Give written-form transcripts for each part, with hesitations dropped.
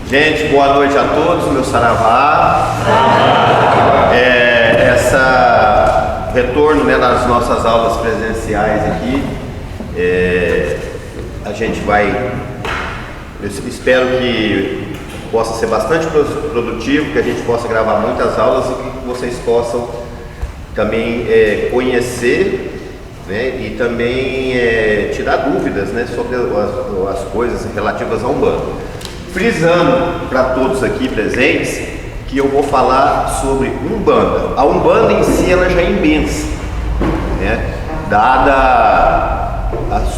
Gente, boa noite a todos, meu saravá. Essa retorno, né, das nossas aulas presenciais aqui, a gente vai, eu espero que possa ser bastante produtivo, que a gente possa gravar muitas aulas e que vocês possam também conhecer, né, e também tirar dúvidas, né, sobre as coisas relativas à Umbanda. Frisando para todos aqui presentes que eu vou falar sobre Umbanda. A Umbanda em si ela já é imensa, né?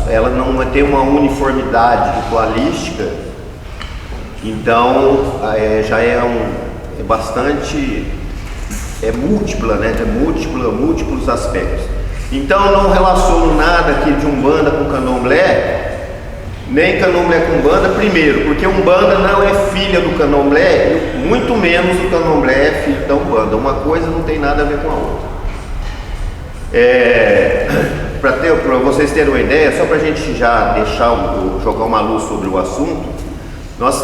Ela não tem uma uniformidade ritualística, então já é bastante múltipla, né? Múltiplos aspectos. Então eu não relaciono nada aqui de Umbanda com Candomblé, nem Candomblé com Umbanda, primeiro, porque Umbanda não é filha do Candomblé, muito menos o Candomblé é filho da Umbanda. Uma coisa não tem nada a ver com a outra. Para vocês terem uma ideia, só para a gente já jogar uma luz sobre o assunto, nós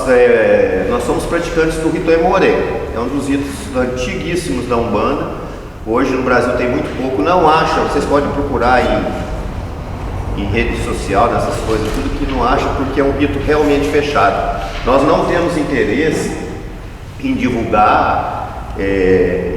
somos praticantes do rito Emoré, é um dos ritos antiguíssimos da Umbanda. Hoje no Brasil tem muito pouco, não acham, vocês podem procurar em rede social, nessas coisas, tudo que não acha, porque é um rito realmente fechado. Nós não temos interesse em divulgar,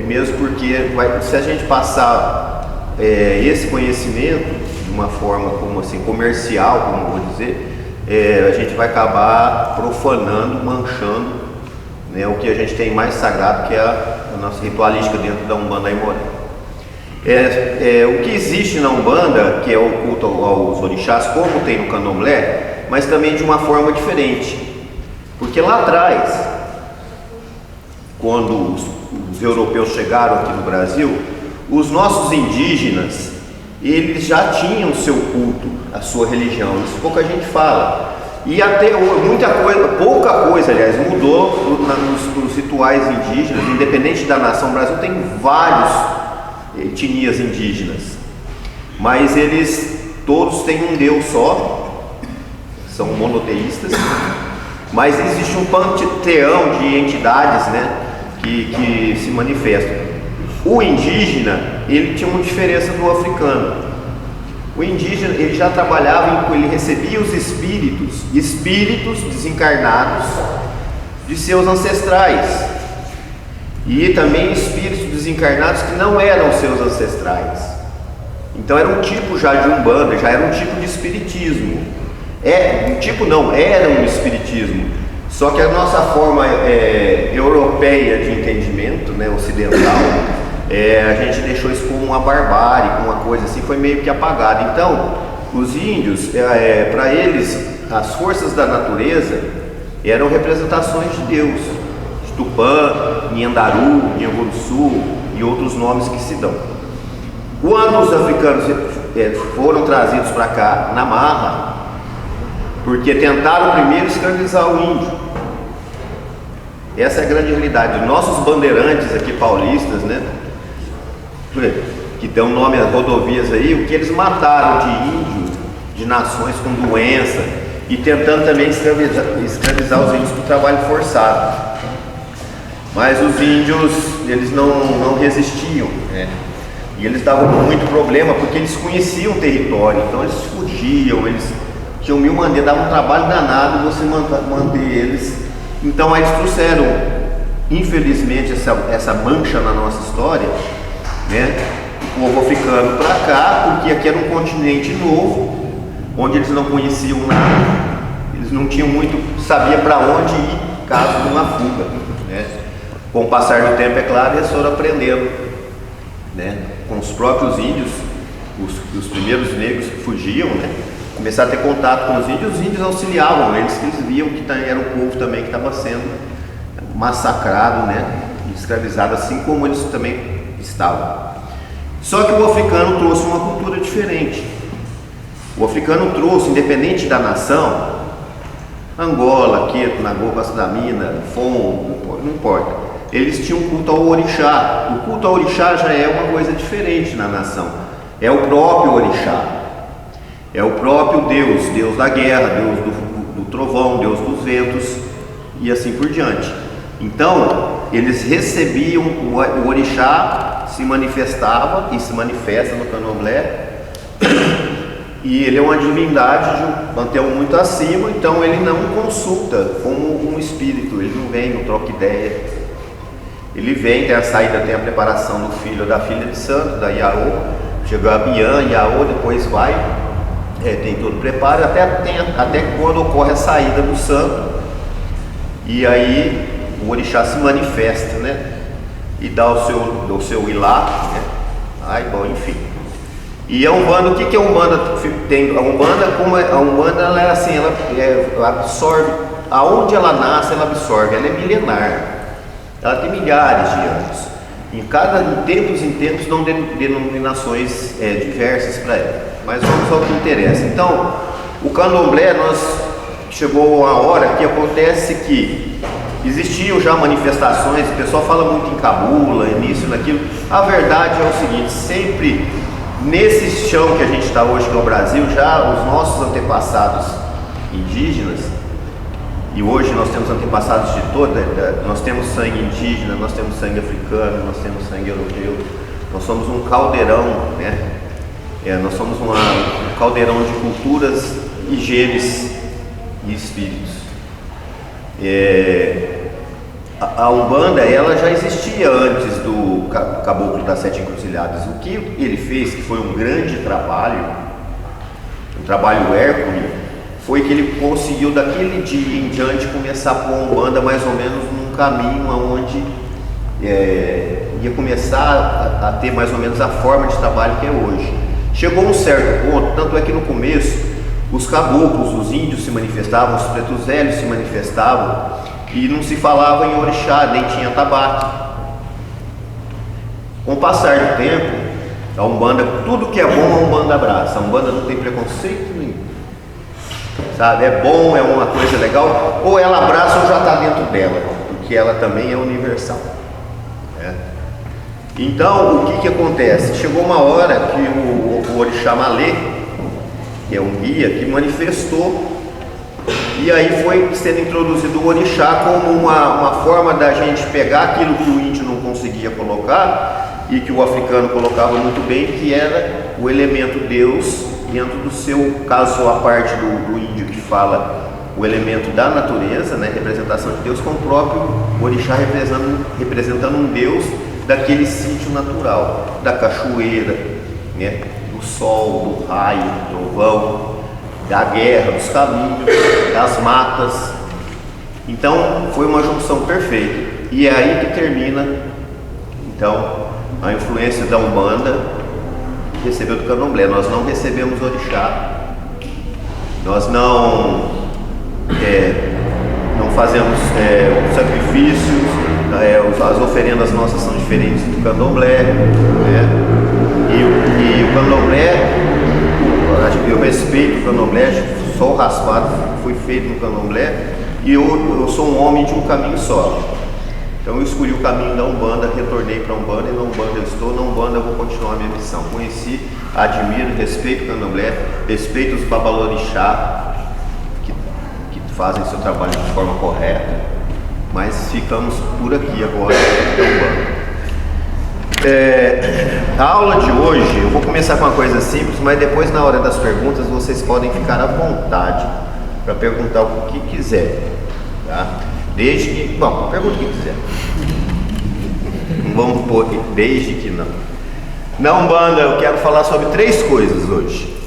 mesmo porque se a gente passar esse conhecimento de uma forma como assim, comercial, como eu vou dizer, a gente vai acabar profanando, manchando, né, o que a gente tem mais sagrado, que é a nossa ritualística dentro da Umbanda Aimoré. O que existe na Umbanda, que é o culto aos orixás, como tem no Candomblé, mas também de uma forma diferente. Porque lá atrás, quando os europeus chegaram aqui no Brasil, os nossos indígenas, eles já tinham seu culto, a sua religião. Isso pouca gente fala. E até pouca coisa, aliás, mudou nos rituais indígenas, independente da nação. O Brasil tem vários etnias indígenas, mas eles todos têm um Deus só, são monoteístas, mas existe um panteão de entidades, né, que se manifestam. O indígena, ele tinha uma diferença do africano. O indígena, ele já trabalhava, ele recebia os espíritos desencarnados de seus ancestrais, e também espíritos desencarnados que não eram seus ancestrais. Então era um tipo já de Umbanda, já era um tipo de espiritismo. Era um espiritismo. Só que a nossa forma europeia de entendimento, né, ocidental, a gente deixou isso como uma barbárie, como uma coisa assim, foi meio que apagado. Então, os índios, para eles, as forças da natureza eram representações de Deus. Tupã, Nhandaru, Nhanguruçu e outros nomes que se dão. Quando os africanos foram trazidos para cá na marra, porque tentaram primeiro escravizar o índio. Essa é a grande realidade. Nossos bandeirantes aqui paulistas, né, que dão nome às rodovias aí, o que eles mataram de índio, de nações com doença, e tentando também escravizar os índios para o trabalho forçado. Mas os índios, eles não resistiam, né? E eles davam muito problema, porque eles conheciam o território, então eles fugiam, eles tinham mil maneiras, davam um trabalho danado você manter eles. Então aí eles trouxeram, infelizmente, essa mancha na nossa história, né? O povo africano para cá, porque aqui era um continente novo, onde eles não conheciam nada, eles não tinham muito, sabia para onde ir, caso de uma fuga, né? Com o passar do tempo, é claro, eles foram aprendendo, né, com os próprios índios, os primeiros negros que fugiam, né, começaram a ter contato com os índios auxiliavam eles, que eles viam que era um povo também que estava sendo massacrado, né, escravizado, assim como eles também estavam. Só que o africano trouxe uma cultura diferente. O africano trouxe, independente da nação, Angola, Queto, Nagô, Passo da Mina, Fon, não importa. Eles tinham culto ao orixá. O culto ao orixá já é uma coisa diferente na nação. É o próprio orixá. É o próprio Deus, Deus da guerra, Deus do trovão, Deus dos ventos. e assim por diante. Então, eles recebiam, o orixá se manifestava e se manifesta no candomblé, e ele é uma divindade de um panteão muito acima, então ele não consulta como um espírito, ele não vem, não troca ideia. Ele vem, tem a saída, tem a preparação do filho ou da filha de santo, da Iaô, chegou a Bian, Iaô, depois vai, tem todo o preparo, até quando ocorre a saída do santo, e aí o orixá se manifesta, né? E dá o seu ilá, né? Enfim. E a Umbanda, o que a Umbanda tem? A Umbanda ela é assim, ela absorve, aonde ela nasce, ela absorve, ela é milenar, ela tem milhares de anos. Em tempos dão denominações diversas para ela, mas vamos ao que interessa. Então, o candomblé, chegou a hora que acontece que existiam já manifestações, o pessoal fala muito em cabula, nisso, naquilo. A verdade é o seguinte, sempre nesse chão que a gente está hoje, que é o Brasil, já os nossos antepassados indígenas, e hoje nós temos antepassados de nós temos sangue indígena, nós temos sangue africano, nós temos sangue europeu, nós somos um caldeirão, né? Nós somos um caldeirão de culturas e genes e espíritos. A Umbanda, ela já existia antes do Caboclo das Sete Encruzilhadas. O que ele fez, que foi um grande trabalho, um trabalho hércules, foi que ele conseguiu daquele dia em diante começar a pôr a Umbanda mais ou menos num caminho onde ia começar a ter mais ou menos a forma de trabalho que é hoje. Chegou um certo ponto, tanto é que no começo os caboclos, os índios se manifestavam, os pretos velhos se manifestavam, e não se falava em orixá, nem tinha tabaque. Com o passar do tempo, a Umbanda, tudo que é bom a Umbanda abraça. A Umbanda não tem preconceito nenhum, sabe? É bom, é uma coisa legal, ou ela abraça ou já está dentro dela, porque ela também é universal, né? Então, o que acontece? Chegou uma hora que o orixá Malê, que é um guia, que manifestou, e aí foi sendo introduzido o orixá como uma forma da gente pegar aquilo que o índio não conseguia colocar e que o africano colocava muito bem, que era o elemento Deus dentro do seu caso, a parte do índio que fala o elemento da natureza, né, representação de Deus, com o próprio orixá representando um Deus daquele sítio natural, da cachoeira, né, do sol, do raio, do trovão, da guerra, dos caminhos, das matas. Então foi uma junção perfeita, e é aí que termina então a influência da Umbanda, que recebeu do candomblé. Nós não recebemos orixá, nós não fazemos sacrifícios, as oferendas nossas são diferentes do candomblé, né? E o candomblé, eu respeito o candomblé, sou raspado, fui feito no candomblé, e eu sou um homem de um caminho só. Então eu escolhi o caminho da Umbanda, retornei para a Umbanda, e na Umbanda eu estou, na Umbanda eu vou continuar a minha missão. Conheci, admiro, respeito o candomblé, respeito os babalorixá, que fazem seu trabalho de forma correta, mas ficamos por aqui agora na Umbanda. A aula de hoje, eu vou começar com uma coisa simples, mas depois na hora das perguntas vocês podem ficar à vontade para perguntar o que quiser, tá? Desde que, pergunta o que quiser. Não vamos pôr desde que não. Na Umbanda eu quero falar sobre 3 coisas hoje.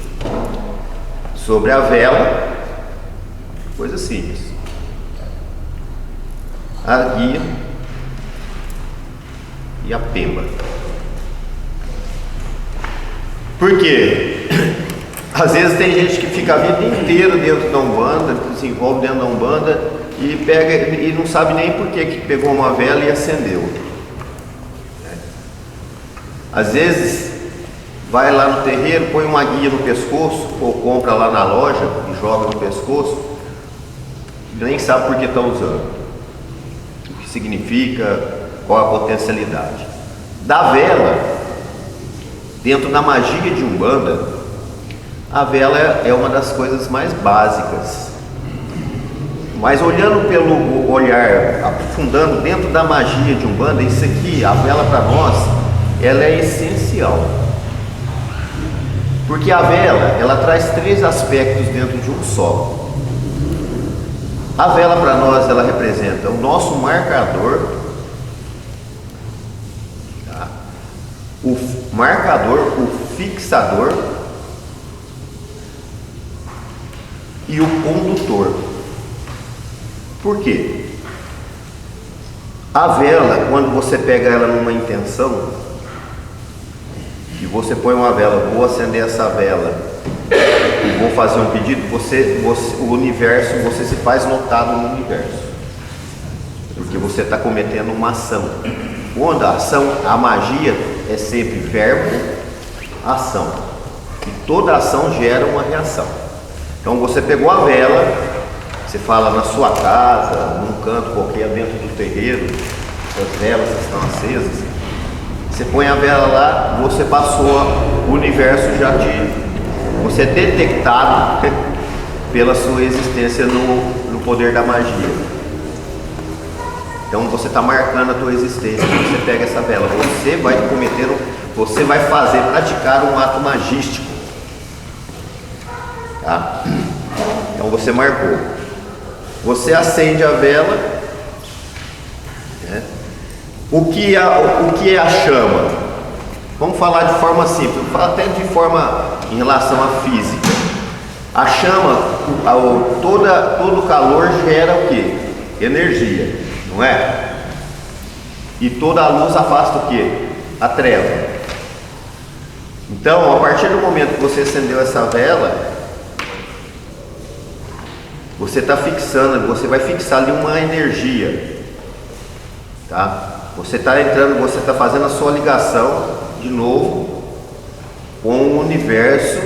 Sobre a vela, coisa simples, a guia e a pemba. Por quê? Às vezes tem gente que fica a vida inteira dentro da Umbanda, que se envolve dentro da Umbanda e pega e não sabe nem por que pegou uma vela e acendeu. Às vezes vai lá no terreiro, põe uma guia no pescoço, ou compra lá na loja e joga no pescoço, e nem sabe por que está usando, o que significa, qual a potencialidade. Da vela, dentro da magia de Umbanda, a vela é uma das coisas mais básicas, Mas olhando pelo olhar, aprofundando dentro da magia de Umbanda, isso aqui, a vela para nós, ela é essencial. Porque a vela, ela traz 3 aspectos dentro de um só. A vela para nós, ela representa o nosso marcador, tá? O marcador, o fixador e o condutor. Por quê? A vela, quando você pega ela numa intenção, e você põe uma vela, vou acender essa vela, e vou fazer um pedido, o universo, você se faz notado no universo, porque você está cometendo uma ação. Quando a ação, a magia é sempre verbo, ação, e toda ação gera uma reação. Então você pegou a vela, você fala na sua casa, num canto qualquer, dentro do terreiro, as velas estão acesas, você põe a vela lá, você passou, o universo já você é detectado pela sua existência no poder da magia. Então você está marcando a tua existência. Você pega essa vela, você vai praticar um ato magístico, tá? Então você marcou, você acende a vela, né? O que é a chama? Vamos falar de forma simples, vamos falar até de forma em relação à física. A chama, todo calor gera o quê? Energia, não é? E toda a luz afasta o quê? A treva. Então, a partir do momento que você acendeu essa vela, você está fixando, você vai fixar ali uma energia, tá? Você está entrando, você está fazendo a sua ligação de novo com o universo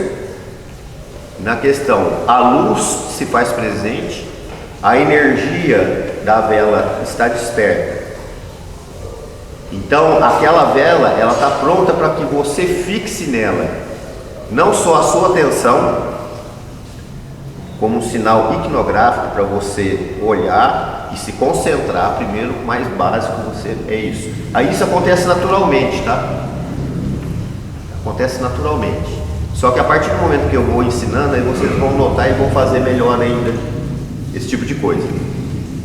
na questão. A luz se faz presente, a energia da vela está desperta. Então aquela vela, ela está pronta para que você fixe nela não só a sua atenção, como um sinal iconográfico para você olhar e se concentrar. Primeiro, o mais básico, é isso. Aí isso acontece naturalmente, tá? Acontece naturalmente. Só que a partir do momento que eu vou ensinando, aí vocês vão notar e vão fazer melhor ainda esse tipo de coisa.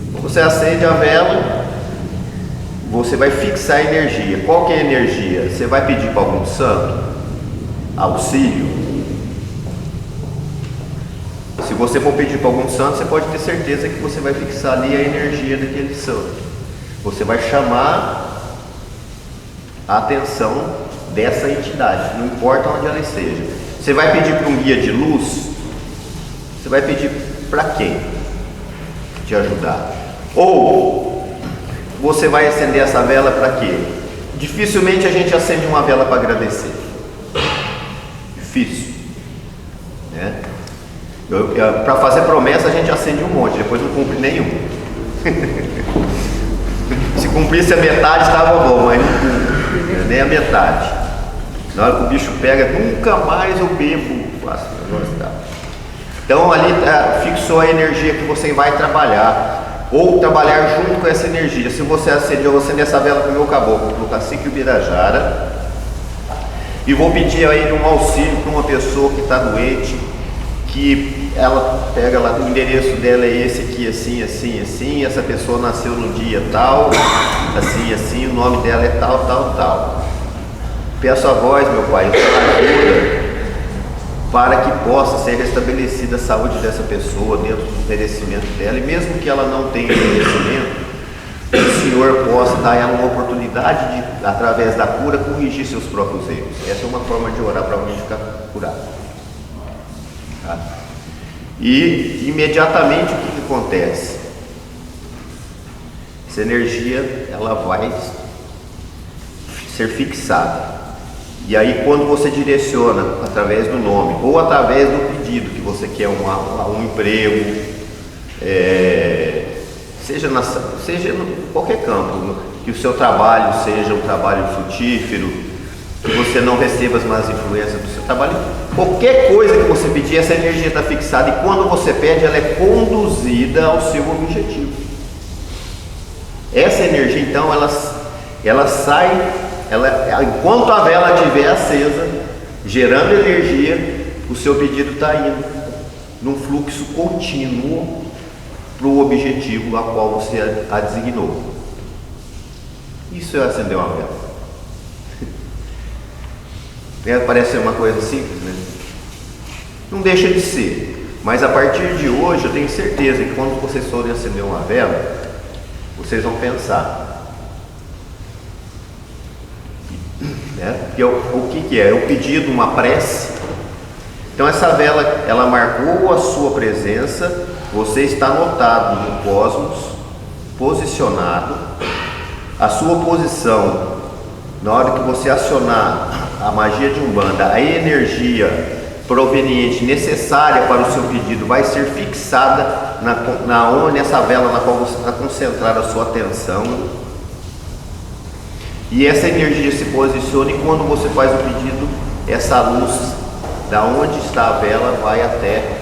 Então, você acende a vela, você vai fixar a energia. Qual que é a energia? Você vai pedir para algum santo auxílio? Se você for pedir para algum santo, você pode ter certeza que você vai fixar ali a energia daquele santo. Você vai chamar a atenção dessa entidade, não importa onde ela esteja. Você vai pedir para um guia de luz? Você vai pedir para quem te ajudar? Ou você vai acender essa vela para quê? Dificilmente a gente acende uma vela para agradecer. Difícil, né? Para fazer promessa a gente acende um monte, depois não cumpre nenhum. Se cumprisse a metade estava bom, mas não cumpre, nem a metade. Na hora que o bicho pega, nunca mais eu bebo, faço negócio, tá? Então ali fixou a energia que você vai trabalhar, ou trabalhar junto com essa energia. Se você acender, eu vou acender essa vela para o meu caboclo, para o Cacique Ubirajara, e vou pedir aí um auxílio para uma pessoa que está doente, que ela pega lá, o endereço dela é esse aqui, assim, assim, assim, essa pessoa nasceu no dia tal, assim, assim, o nome dela é tal, tal, tal. Peço a vós, meu Pai, ajuda para que possa ser restabelecida a saúde dessa pessoa dentro do merecimento dela, e mesmo que ela não tenha merecimento, o Senhor possa dar a ela uma oportunidade de, através da cura, corrigir seus próprios erros. Essa é uma forma de orar para alguém ficar curado. Tá? E imediatamente o que acontece? Essa energia, ela vai ser fixada. E aí quando você direciona através do nome ou através do pedido que você quer um emprego, seja em qualquer campo, que o seu trabalho seja um trabalho frutífero, que você não receba as más influências do seu trabalho. Qualquer coisa que você pedir, essa energia está fixada, e quando você pede, ela é conduzida ao seu objetivo. Essa energia, então, ela sai, enquanto a vela estiver acesa, gerando energia, o seu pedido está indo num fluxo contínuo para o objetivo a qual você a designou. Isso é acender uma vela. Parece ser uma coisa simples, né? Não deixa de ser, mas a partir de hoje eu tenho certeza que quando vocês forem acender uma vela, vocês vão pensar, né? Porque o que é? É um pedido, uma prece. Então essa vela, ela marcou a sua presença, você está anotado no cosmos, posicionado, a sua posição, na hora que você acionar a magia de Umbanda, a energia proveniente necessária para o seu pedido vai ser fixada nessa vela na qual você está concentrado a sua atenção, e essa energia se posiciona, e quando você faz o pedido, essa luz da onde está a vela vai até,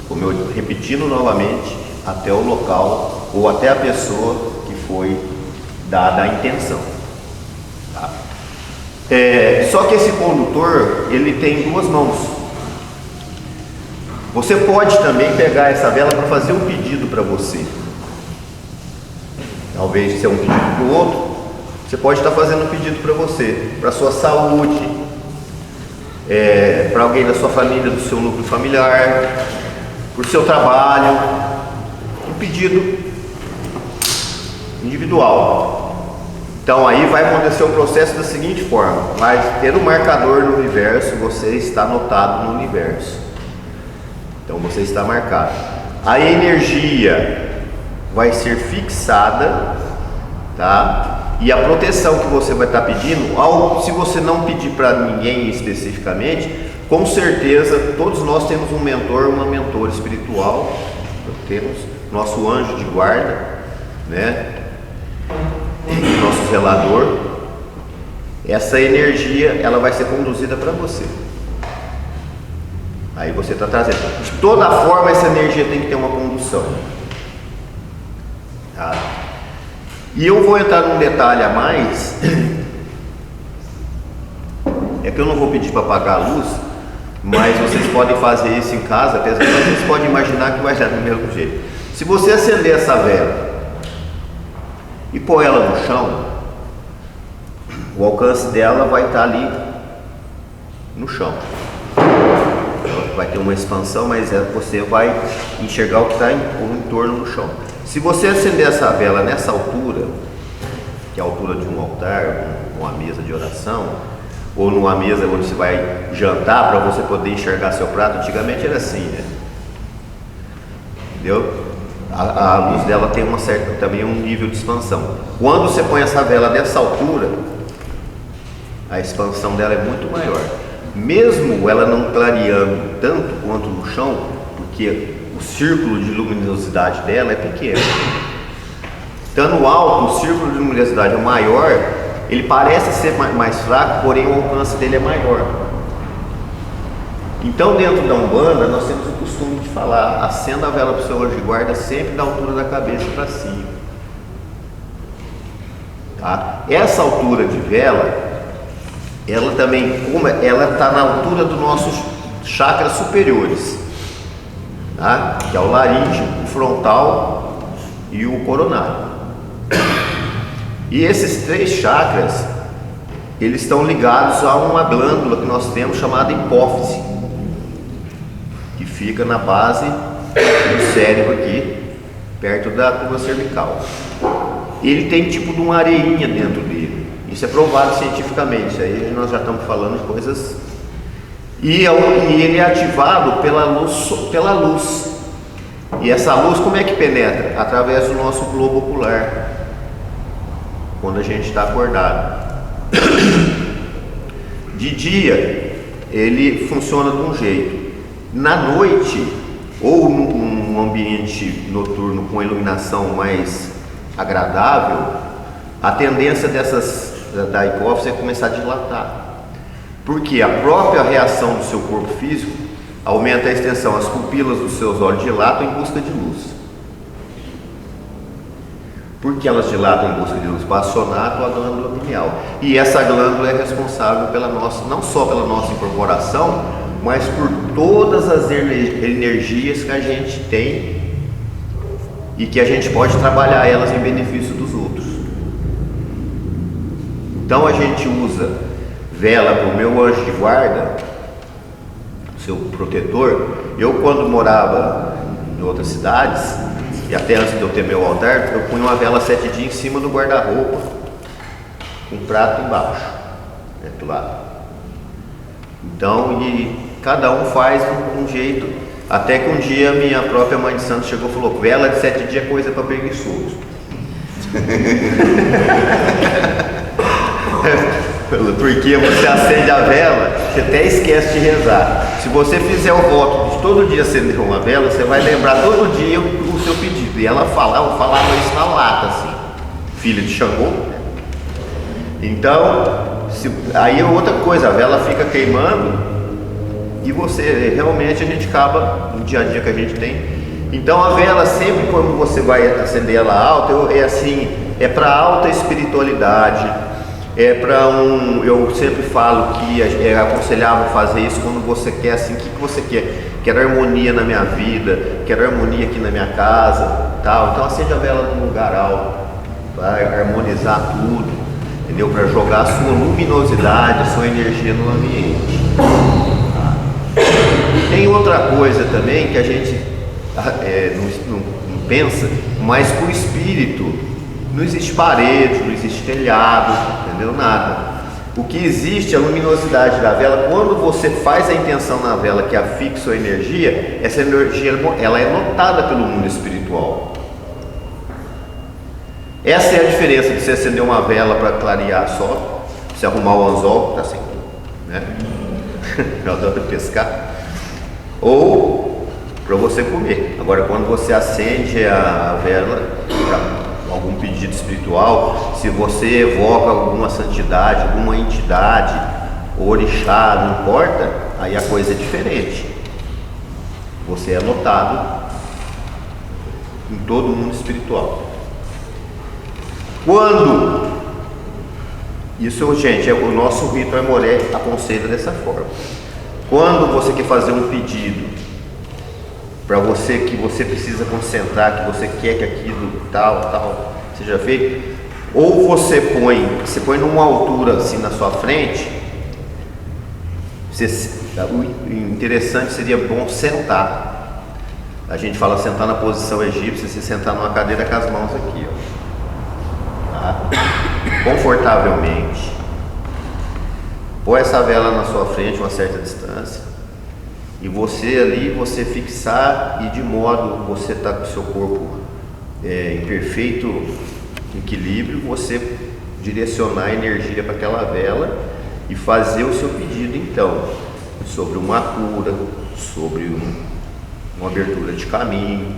como eu repetindo novamente, até o local ou até a pessoa que foi dada a intenção, tá? Só que esse condutor, ele tem duas mãos. Você pode também pegar essa vela para fazer um pedido para você. Talvez ser um pedido para o outro, você pode estar fazendo um pedido para você, para a sua saúde, para alguém da sua família, do seu núcleo familiar, para o seu trabalho, um pedido individual. Então aí vai acontecer um processo da seguinte forma: vai ter um marcador no universo, você está anotado no universo, então você está marcado. A energia vai ser fixada, tá? E a proteção que você vai estar pedindo, se você não pedir para ninguém especificamente, com certeza todos nós temos um mentor, uma mentora espiritual, temos nosso anjo de guarda, né? Nosso zelador. Essa energia, ela vai ser conduzida para você. Aí você está trazendo. De toda forma, essa energia tem que ter uma condução, tá? E eu vou entrar num detalhe a mais. É que eu não vou pedir para apagar a luz, mas vocês podem fazer isso em casa, apesar que vocês podem imaginar que vai dar do mesmo jeito. Se você acender essa vela e pôr ela no chão, o alcance dela vai estar ali no chão. Vai ter uma expansão, mas você vai enxergar o que está em torno no chão. Se você acender essa vela nessa altura, que é a altura de um altar, uma mesa de oração, ou numa mesa onde você vai jantar para você poder enxergar seu prato, antigamente era assim, né? Entendeu? A luz dela tem também um nível de expansão. Quando você põe essa vela dessa altura, a expansão dela é muito maior. Mesmo ela não clareando tanto quanto no chão, porque o círculo de luminosidade dela é pequeno. Estando alto, o círculo de luminosidade é maior, ele parece ser mais fraco, porém o alcance dele é maior. Então, dentro da Umbanda, nós temos o costume de falar: acenda a vela para o seu anjo de guarda sempre da altura da cabeça para cima, tá? Essa altura de vela, ela também, como ela está na altura dos nossos chakras superiores, tá? Que é o laríngeo, o frontal e o coronário. E esses três chakras, eles estão ligados a uma glândula que nós temos chamada hipófise, que fica na base do cérebro aqui, perto da coluna cervical. Ele tem tipo de uma areinha dentro dele. Isso é provado cientificamente. Aí nós já estamos falando de coisas. E ele é ativado pela luz. E essa luz como é que penetra? Através do nosso globo ocular, quando a gente está acordado. De dia ele funciona de um jeito. Na noite, ou num ambiente noturno com iluminação mais agradável, a tendência dessas da hipófise começar a dilatar. Porque a própria reação do seu corpo físico aumenta a extensão, as pupilas dos seus olhos dilatam em busca de luz. Por que elas dilatam em busca de luz? Para acionar a glândula pineal. E essa glândula é responsável pela nossa, não só pela nossa incorporação, mas por todas as energias que a gente tem e que a gente pode trabalhar elas em benefício dos outros. Então a gente usa vela para o meu anjo de guarda, seu protetor. Eu, quando morava em outras cidades, e até antes de eu ter meu altar, eu punha uma vela 7 dias em cima do guarda-roupa, com um prato embaixo, né, do lado. Então, e cada um faz de um jeito, até que um dia minha própria mãe de santo chegou e falou: vela de 7 dias é coisa para preguiçoso. Porque você acende a vela, você até esquece de rezar. Se você fizer o voto de todo dia acender uma vela, você vai lembrar todo dia o seu pedido. E ela falava isso na lata, assim, filha de Xangô. Então, aí é outra coisa, a vela fica queimando e você, realmente a gente acaba, no dia a dia que a gente tem. Então a vela, sempre quando você vai acender ela alta, é assim, é para alta espiritualidade. É para eu sempre falo que é aconselhável fazer isso quando você quer, assim, o que você quer? Quero harmonia na minha vida, quero harmonia aqui na minha casa, tal. Então acende a vela num lugar alto, vai harmonizar tudo, entendeu? Para jogar a sua luminosidade, a sua energia no ambiente. Tem outra coisa também que a gente não pensa, mas por espírito. Não existe parede, não existe telhado, entendeu? Nada. O que existe é a luminosidade da vela. Quando você faz a intenção na vela que afixa a energia, essa energia ela é notada pelo mundo espiritual. Essa é a diferença de você acender uma vela para clarear só, você arrumar o anzol, tá assim, né? Eu adoro pescar. Ou para você comer. Agora, quando você acende a vela para algum pedido espiritual, se você evoca alguma santidade, alguma entidade, orixá, não importa, aí a coisa é diferente. Você é notado em todo o mundo espiritual. Quando isso, gente, o nosso rito Aimoré aconselha dessa forma. Quando você quer fazer um pedido para você, que você precisa concentrar, que você quer que aquilo tal seja feito, ou você põe numa altura assim na sua frente, o interessante seria bom sentar. A gente fala sentar na posição egípcia, você sentar numa cadeira com as mãos aqui, ó, tá? Confortavelmente. Põe essa vela na sua frente, uma certa distância. E você ali, você fixar, e de modo você está com o seu corpo em perfeito equilíbrio, você direcionar a energia para aquela vela e fazer o seu pedido, então, sobre uma cura, sobre uma abertura de caminho,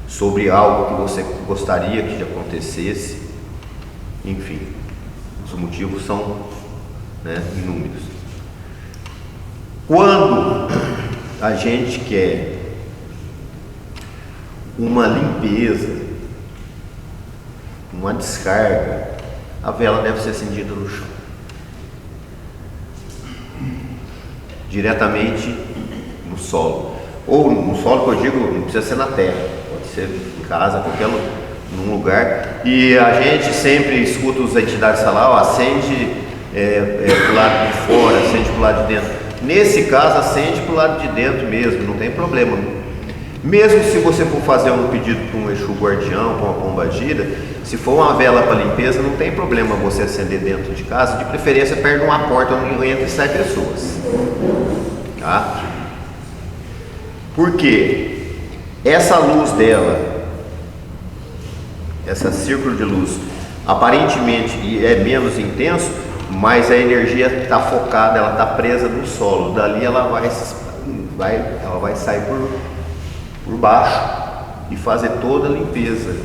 sobre algo que você gostaria que acontecesse, enfim, os motivos são, né, inúmeros. Quando a gente quer uma limpeza, uma descarga, a vela deve ser acendida no chão, diretamente no solo, ou no solo que eu digo, não precisa ser na terra, pode ser em casa, qualquer num lugar. E a gente sempre escuta as entidades falar, ó, acende pro lado de fora, acende pro lado de dentro. Nesse caso, acende para o lado de dentro mesmo, não tem problema. Mesmo se você for fazer um pedido para um Exu guardião, para uma pombagira, se for uma vela para limpeza, não tem problema você acender dentro de casa, de preferência perto de uma porta onde entra e sai pessoas. Tá? Porque essa luz dela, esse círculo de luz, aparentemente é menos intenso, mas a energia está focada, ela está presa no solo. Dali ela vai sair por baixo e fazer toda a limpeza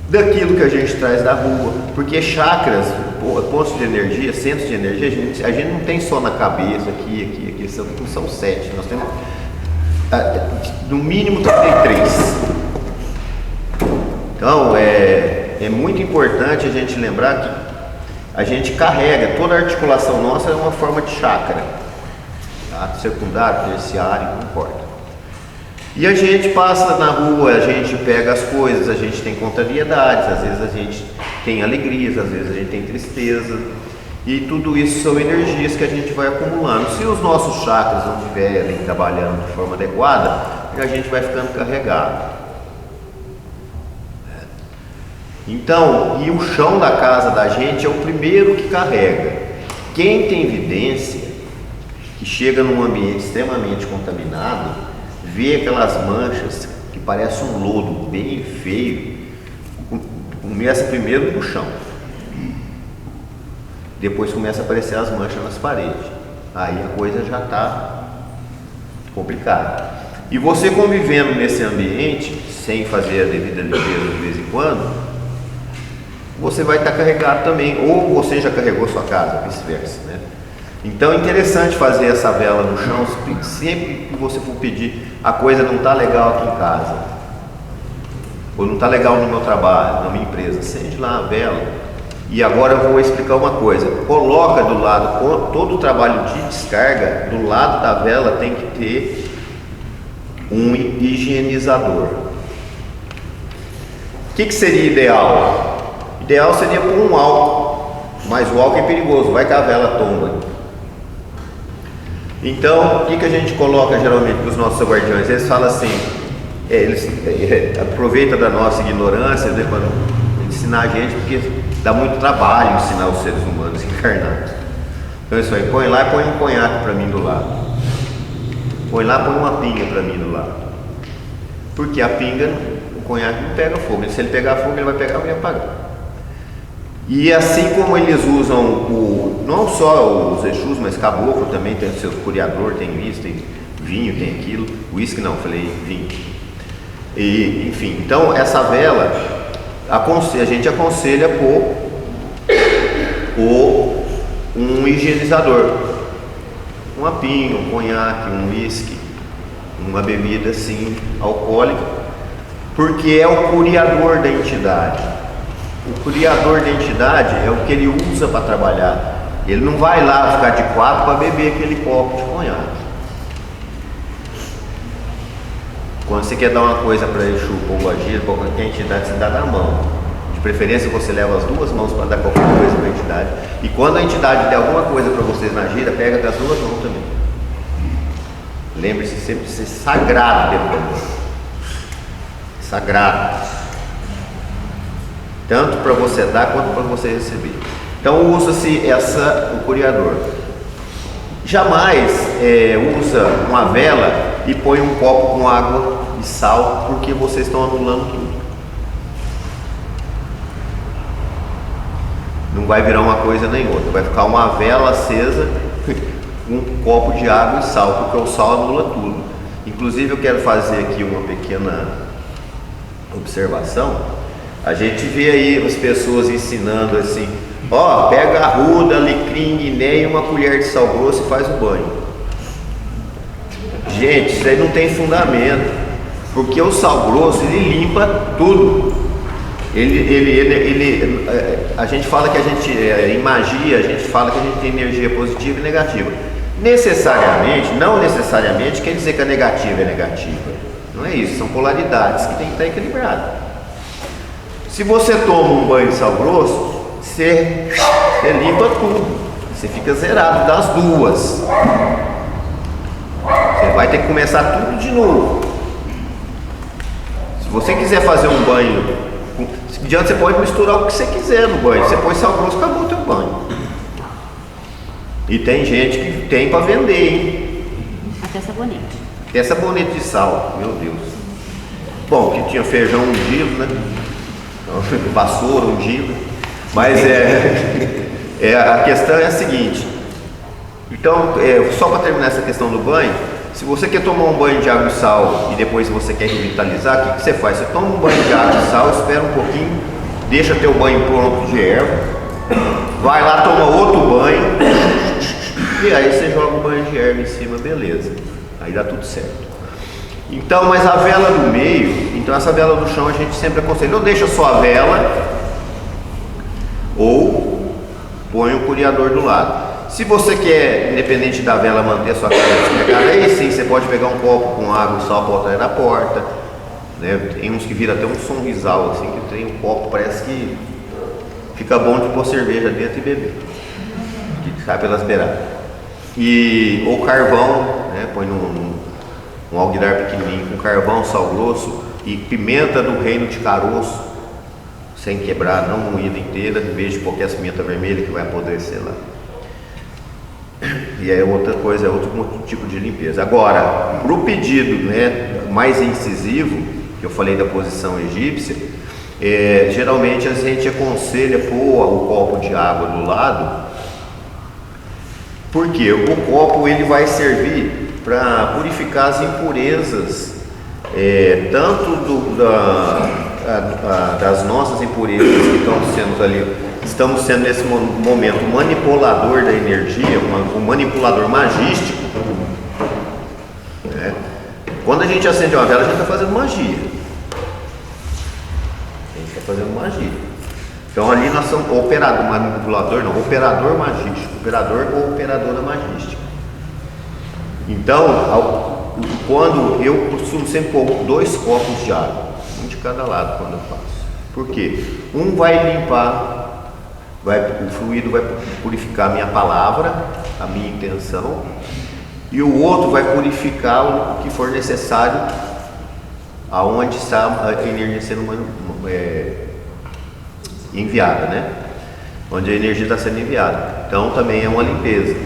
daquilo que a gente traz da rua, porque chácaras, pontos de energia, centros de energia, a gente não tem só na cabeça, aqui são 7, nós temos no mínimo 33. Então é muito importante a gente lembrar que a gente carrega, toda a articulação nossa é uma forma de chácara, tá? Secundário, terciário, não importa. E a gente passa na rua, a gente pega as coisas, a gente tem contrariedades, às vezes a gente tem alegrias, às vezes a gente tem tristeza, e tudo isso são energias que a gente vai acumulando. Se os nossos chakras não estiverem trabalhando de forma adequada, a gente vai ficando carregado. Então, e o chão da casa da gente é o primeiro que carrega. Quem tem vidência, que chega num ambiente extremamente contaminado, vê aquelas manchas que parece um lodo bem feio, começa primeiro no chão, depois começa a aparecer as manchas nas paredes, aí a coisa já está complicada. E você convivendo nesse ambiente, sem fazer a devida limpeza de vez em quando, você vai estar carregado também, ou você já carregou sua casa, vice-versa, né? Então é interessante fazer essa vela no chão, sempre que você for pedir, a coisa não está legal aqui em casa, ou não está legal no meu trabalho, na minha empresa, acende lá a vela. E agora eu vou explicar uma coisa, coloca do lado, todo o trabalho de descarga, do lado da vela tem que ter um higienizador. O que seria ideal? Ideal seria pôr um álcool, mas o álcool é perigoso, vai que a vela tomba. Então, o que a gente coloca geralmente para os nossos guardiões? Eles falam assim, eles aproveitam da nossa ignorância, né, para ensinar a gente, porque dá muito trabalho ensinar os seres humanos encarnados. Então isso aí, põe lá e põe um conhaque para mim do lado. Põe lá, põe uma pinga para mim do lado. Porque a pinga, o conhaque não pega fogo. Se ele pegar fogo, ele vai pegar e vai apagar. E assim como eles usam não só os Exus, mas caboclo também tem o seu curiador, tem isso, tem vinho, tem aquilo, uísque não, falei vinho. E, enfim, então essa vela, a gente aconselha pôr um higienizador, uma pinga, um conhaque, um uísque, uma bebida assim alcoólica, porque é o curiador da entidade. O criador da entidade é o que ele usa para trabalhar. Ele não vai lá ficar de quatro para beber aquele copo de conhaque. Quando você quer dar uma coisa para Exu, ou agir, para qualquer entidade, você dá na mão. De preferência você leva as duas mãos para dar qualquer coisa para a entidade. E quando a entidade der alguma coisa para vocês na gira, pega com as duas mãos também. Lembre-se sempre de ser sagrado dentro da mão. Sagrado. Tanto para você dar quanto para você receber. Então usa-se o curiador. Jamais usa uma vela e põe um copo com água e sal, porque vocês estão anulando tudo. Não vai virar uma coisa nem outra, vai ficar uma vela acesa com um copo de água e sal, porque o sal anula tudo. Inclusive eu quero fazer aqui uma pequena observação. A gente vê aí as pessoas ensinando assim, ó, pega arruda, alecrim, guiné e uma colher de sal grosso e faz o banho. Gente, isso aí não tem fundamento, porque o sal grosso ele limpa tudo. A gente fala que em magia, a gente fala que a gente tem energia positiva e negativa. Não necessariamente quer dizer que a negativa é negativa. Não é isso, são polaridades que tem que estar equilibradas. Se você toma um banho de sal grosso, você limpa tudo, você fica zerado das duas. Você vai ter que começar tudo de novo. Se você quiser fazer um banho, você pode misturar o que você quiser no banho. Você põe sal grosso, acabou o teu banho. E tem gente que tem para vender, hein? Até sabonete. Até sabonete de sal, meu Deus. Bom, que tinha feijão ungido, né? Vassoura ungida. Mas a questão é a seguinte. Então, só para terminar essa questão do banho, se você quer tomar um banho de água e sal e depois você quer revitalizar, o que você faz? Você toma um banho de água e sal, espera um pouquinho, deixa teu banho pronto de erva, vai lá, toma outro banho, e aí você joga o banho de erva em cima, beleza, aí dá tudo certo. Então, mas a vela do meio, então essa vela do chão a gente sempre aconselha, não deixa só a vela, ou põe o curiador do lado. Se você quer, independente da vela, manter a sua casa descarregada, aí sim, você pode pegar um copo com água e sal para trás da porta, né? Tem uns que viram até um sonrisal, assim, que tem um copo, parece que fica bom de pôr cerveja dentro e beber, que sai pelas beiradas. Ou carvão, né? Põe um alguidar pequenininho com carvão, sal grosso e pimenta do reino de caroço, sem quebrar, não moída inteira, em vez de qualquer pimenta vermelha que vai apodrecer lá. E é outra coisa, é outro tipo de limpeza. Agora, para o pedido, né, mais incisivo, que eu falei da posição egípcia, geralmente a gente aconselha pôr o copo de água do lado, porque o copo ele vai servir para purificar as impurezas, tanto das nossas impurezas que estamos sendo nesse momento manipulador da energia, um manipulador magístico, né? Quando a gente acende uma vela, a gente está fazendo magia. Então ali nós somos operador magístico, operador ou operadora magística. Então, quando eu costumo sempre pôr 2 copos de água, um de cada lado quando eu faço. Por quê? Um vai limpar, o fluido vai purificar a minha palavra, a minha intenção, e o outro vai purificar o que for necessário aonde está a energia sendo enviada, né? Onde a energia está sendo enviada. Então também é uma limpeza.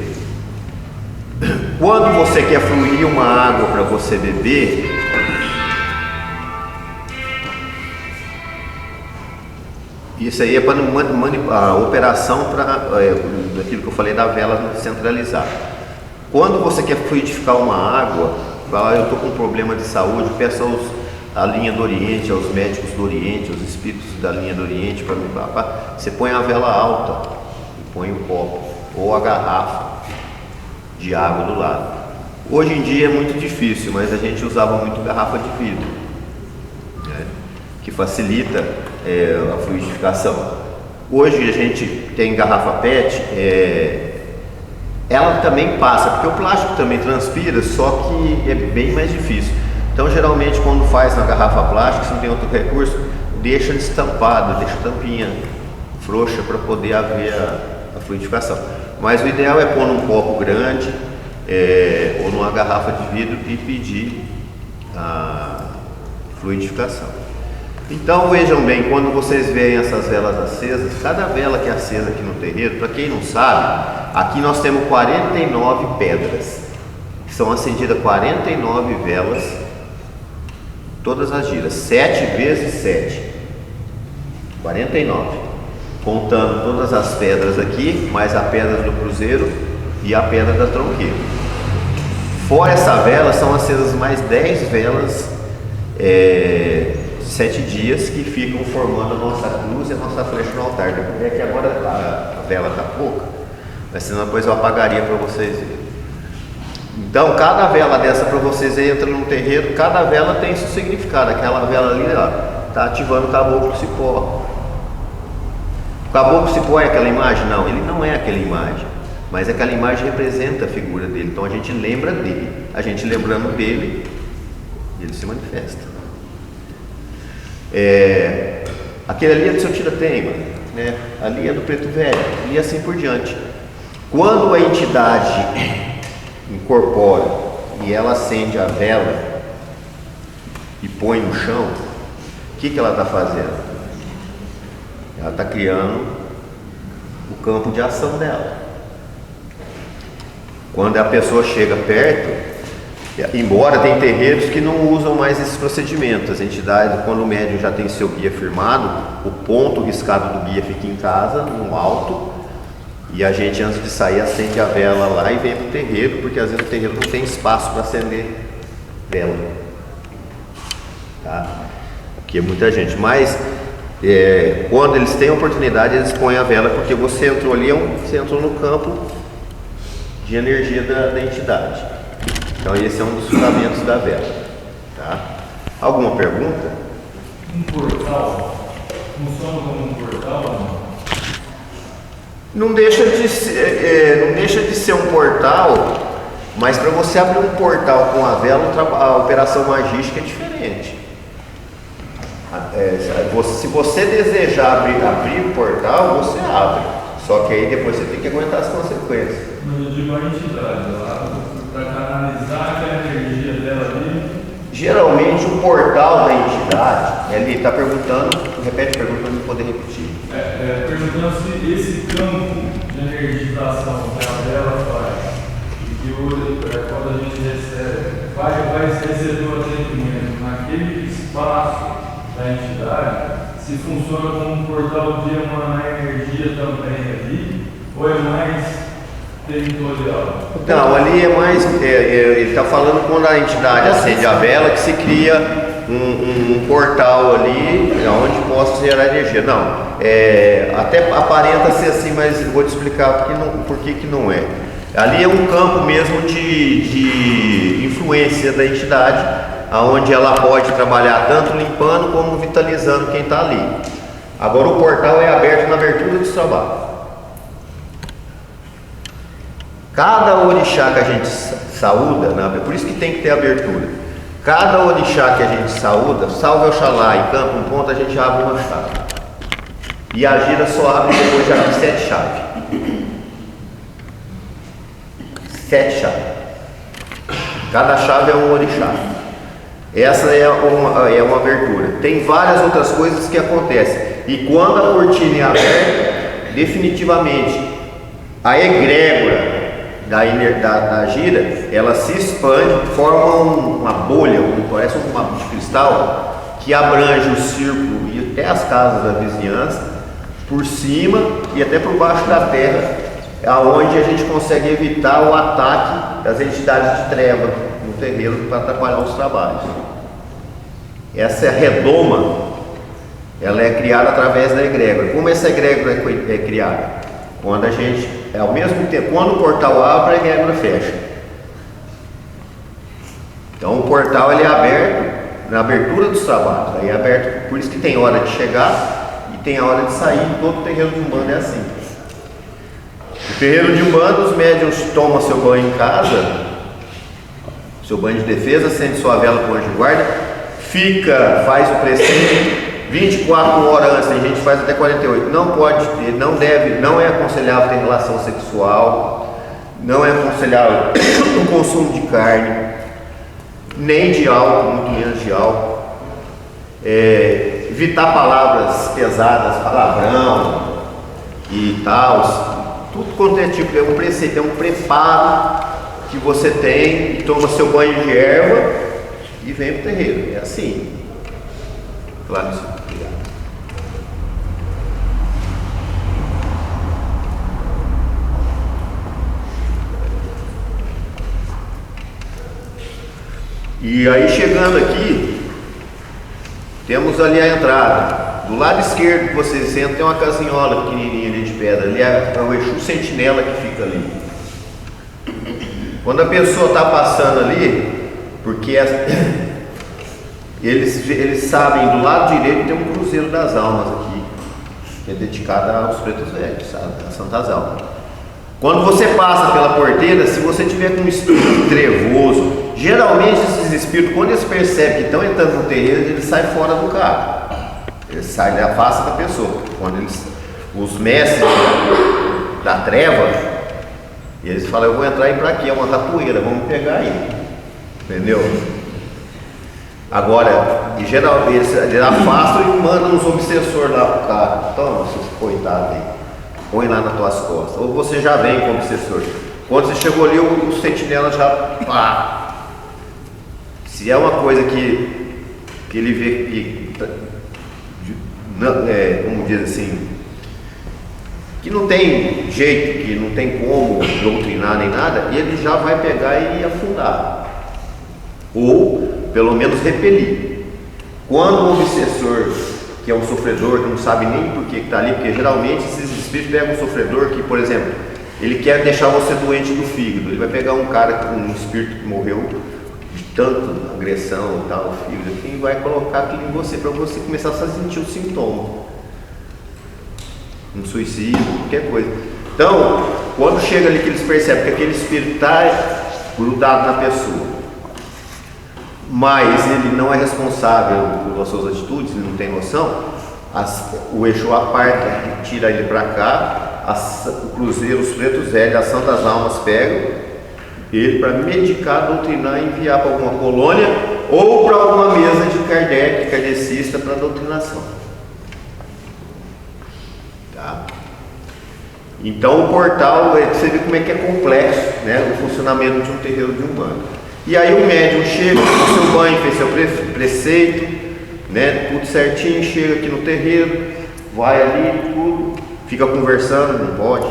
Quando você quer fluir uma água para você beber, isso aí é para a operação daquilo que eu falei da vela centralizar. Quando você quer fluidificar uma água, eu estou com um problema de saúde, peço a linha do Oriente, aos médicos do Oriente, aos espíritos da linha do Oriente para me papar. Você põe a vela alta e põe o copo ou a garrafa de água do lado. Hoje em dia é muito difícil, mas a gente usava muito garrafa de vidro, né, que facilita a fluidificação. Hoje a gente tem garrafa PET, ela também passa, porque o plástico também transpira, só que é bem mais difícil. Então geralmente quando faz na garrafa plástica, se não tem outro recurso, deixa estampado, deixa a tampinha frouxa para poder haver a fluidificação. Mas o ideal é pôr num copo grande ou numa garrafa de vidro e pedir a fluidificação. Então vejam bem, quando vocês veem essas velas acesas, cada vela que é acesa aqui no terreiro, para quem não sabe, aqui nós temos 49 pedras, que são acendidas 49 velas, todas as giras, 7 vezes 7, 49, contando todas as pedras aqui, mais a pedra do cruzeiro e a pedra da tronqueira. Fora essa vela, são acesas mais 10 velas, 7 dias, que ficam formando a nossa cruz e a nossa flecha no altar. É que agora a vela está pouca, mas senão depois eu apagaria para vocês verem. Então cada vela dessa para vocês entra no terreiro, cada vela tem seu significado. Aquela vela ali está ativando o caboclo cipó. O caboclo cipó é aquela imagem? Não, ele não é aquela imagem, mas aquela imagem representa a figura dele. Então a gente lembra dele, a gente lembrando dele, ele se manifesta. Aquele ali é do seu Tira-Teima, né? Ali é do Preto Velho, e assim por diante. Quando a entidade incorpora e ela acende a vela e põe no chão, o que ela está fazendo? Ela está criando o campo de ação dela. Quando a pessoa chega perto, embora tem terreiros que não usam mais esses procedimentos, as entidades, quando o médium já tem seu guia firmado, o ponto riscado do guia fica em casa, no alto, e a gente, antes de sair, acende a vela lá e vem para o terreiro, porque às vezes o terreiro não tem espaço para acender vela, tá? Porque é muita gente. Mas quando eles têm a oportunidade, eles põem a vela, porque você entrou ali, você entrou no campo de energia da entidade. Então esse é um dos fundamentos da vela. Tá? Alguma pergunta? Um portal funciona como um portal? Não deixa de ser um portal, mas para você abrir um portal com a vela, a operação magística é diferente. Se você desejar abrir o portal, você abre. Só que aí depois você tem que aguentar as consequências. Mas eu digo a entidade, para canalizar aquela energia dela ali. Geralmente o portal da entidade, ele está perguntando, repete a pergunta para eu poder repetir. Perguntando se esse campo de energização que a vela faz, e que quando a gente recebe, vai receber o atendimento naquele espaço da entidade, se funciona como um portal de emanar energia também ali, ou é mais territorial? Não, ali é mais, ele está falando quando a entidade acende a vela, que se cria um portal ali, onde possa gerar energia. Não, até aparenta ser assim, mas vou te explicar por que não é. Ali é um campo mesmo de influência da entidade, onde ela pode trabalhar tanto limpando como vitalizando quem está ali. Agora o portal é aberto na abertura do trabalho. Cada orixá que a gente saúda, por isso que tem que ter abertura. Cada orixá que a gente saúda, salve Oxalá e campo um ponto, a gente abre uma chave. E a gira só abre depois de abrir 7 chaves. 7 chaves. Cada chave é um orixá. Essa é uma abertura. Tem várias outras coisas que acontecem. E quando a cortina é aberta, definitivamente a egrégora da gira, ela se expande, forma uma bolha, parece um mapa de cristal, que abrange o círculo e até as casas da vizinhança, por cima e até por baixo da terra, aonde a gente consegue evitar o ataque das entidades de treva no terreno para atrapalhar os trabalhos. Essa redoma, ela é criada através da egrégora. Como essa egrégora é criada? Quando a gente, ao mesmo tempo, quando o portal abre, a egrégora fecha. Então o portal ele é aberto na abertura dos trabalhos. Aí é aberto, por isso que tem hora de chegar e tem a hora de sair. Todo terreiro de Umbanda é assim. O terreiro de Umbanda, os médiuns tomam seu banho em casa, seu banho de defesa, acende sua vela com anjo de guarda, faz o preceito 24 horas antes, a gente faz até 48. Não pode ter, não deve, não é aconselhável ter relação sexual, não é aconselhável o consumo de carne, nem de álcool, muito menos de álcool. Evitar palavras pesadas, palavrão e tal, tudo quanto é tipo, é um preceito, é um preparo que você tem, toma seu banho de erva e vem pro terreiro. É assim. Claro, isso. Obrigado. E aí chegando aqui, temos ali a entrada. Do lado esquerdo que vocês sentam tem uma casinhola pequenininha ali de pedra. Ali é o Exu Sentinela que fica ali. Quando a pessoa está passando ali, porque eles sabem, do lado direito tem um Cruzeiro das Almas aqui, que é dedicado aos pretos velhos, sabe? Às Santas Almas. Quando você passa pela porteira, se você tiver com um espírito trevoso, geralmente esses espíritos, quando eles percebem que estão entrando no terreiro, eles saem fora do carro. Eles saem da face da pessoa. Quando os mestres da treva, eles falam, eu vou entrar aí pra aqui, é uma ratoeira, vamos pegar aí. Entendeu? Agora, em geral, eles afastam e mandam uns obsessores lá pro carro. Toma, seus coitados aí. Põe lá nas tuas costas. Ou você já vem com o obsessor. Quando você chegou ali, o sentinela já. Pá! Se é uma coisa que ele vê que. Como diz assim. Que não tem jeito, que não tem como doutrinar nem nada, e ele já vai pegar e afundar. Ou, pelo menos, repelir. Quando o obsessor, que é um sofredor, que não sabe nem por que está ali, porque geralmente esses espíritos pegam um sofredor que, por exemplo, ele quer deixar você doente do fígado. Ele vai pegar um cara, um espírito que morreu de tanta agressão e tal, o fígado, e vai colocar aquilo em você, para você começar a sentir o sintoma. Um suicídio, qualquer coisa. Então, quando chega ali que eles percebem que aquele espírito está grudado na pessoa, mas ele não é responsável pelas suas atitudes, ele não tem noção, o Exu aparta, tira ele para cá, o Cruzeiro, os Pretos Velhos, as Santas Almas pegam ele para medicar, doutrinar e enviar para alguma colônia ou para alguma mesa de Kardec, kardecista, para doutrinação. Tá? Então o portal, você vê como é que é complexo, né, o funcionamento de um terreiro de Umbanda. E aí o médium chega, fez seu banho, fez seu preceito, né, tudo certinho, chega aqui no terreiro, vai ali, tudo, fica conversando, não pode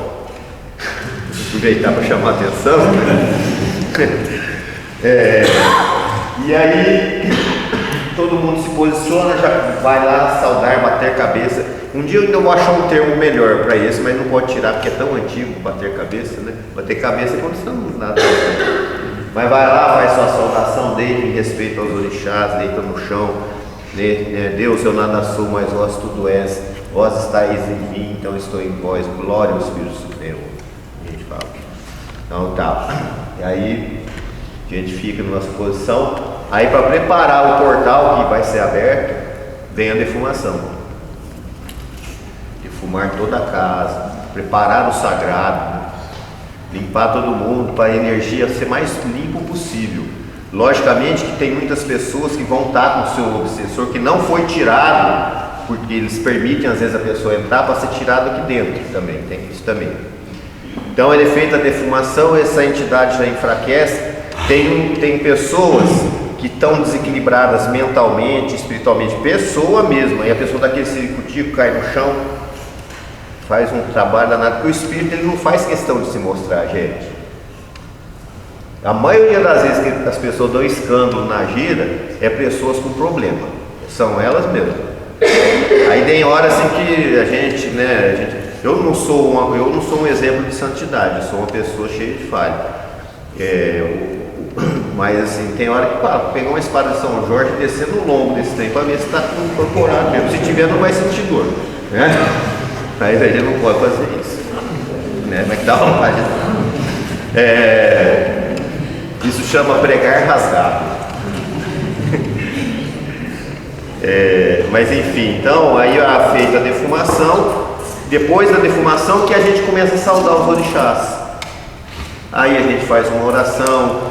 aproveitar para chamar a atenção, né? E aí todo mundo se posiciona, já vai lá saudar, bater cabeça. Um dia eu ainda vou achar um termo melhor para isso, mas não pode tirar porque é tão antigo, bater cabeça, né? Bater cabeça é quando estamos nada. Mas vai lá, faz sua saudação, deita em respeito aos orixás, deita no chão, né? Deus, eu nada sou, mas vós tudo és, vós estáis em mim, então estou em vós, glória ao Espírito Supremo. A gente fala. Então tá. E aí a gente fica na nossa posição. Aí para preparar o portal que vai ser aberto, vem a defumação. Defumar toda a casa, preparar o sagrado, né? Limpar todo mundo para a energia ser mais limpo possível. Logicamente que tem muitas pessoas que vão estar com o seu obsessor que não foi tirado, porque eles permitem às vezes a pessoa entrar para ser tirado aqui dentro também, tem isso também. Então ele é feita a defumação, essa entidade já enfraquece. Tem pessoas que estão desequilibradas mentalmente, espiritualmente, pessoa mesmo, aí a pessoa daquele ciricutico cai no chão, faz um trabalho danado, porque o espírito ele não faz questão de se mostrar, gente. A maioria das vezes que as pessoas dão escândalo na gira é pessoas com problema, são elas mesmas. Aí tem horas assim que a gente, né, eu não sou um exemplo de santidade, eu sou uma pessoa cheia de falha. Mas assim, tem hora que pegar uma espada de São Jorge e descer no lombo desse trem para ver se está incorporado mesmo. Se tiver, não vai sentir dor, né? Aí a gente não pode fazer isso, né? Mas que dá vontade. Isso chama pregar rasgado. Mas enfim, então aí feita a defumação. Depois da defumação que a gente começa a saudar os orixás. Aí a gente faz uma oração.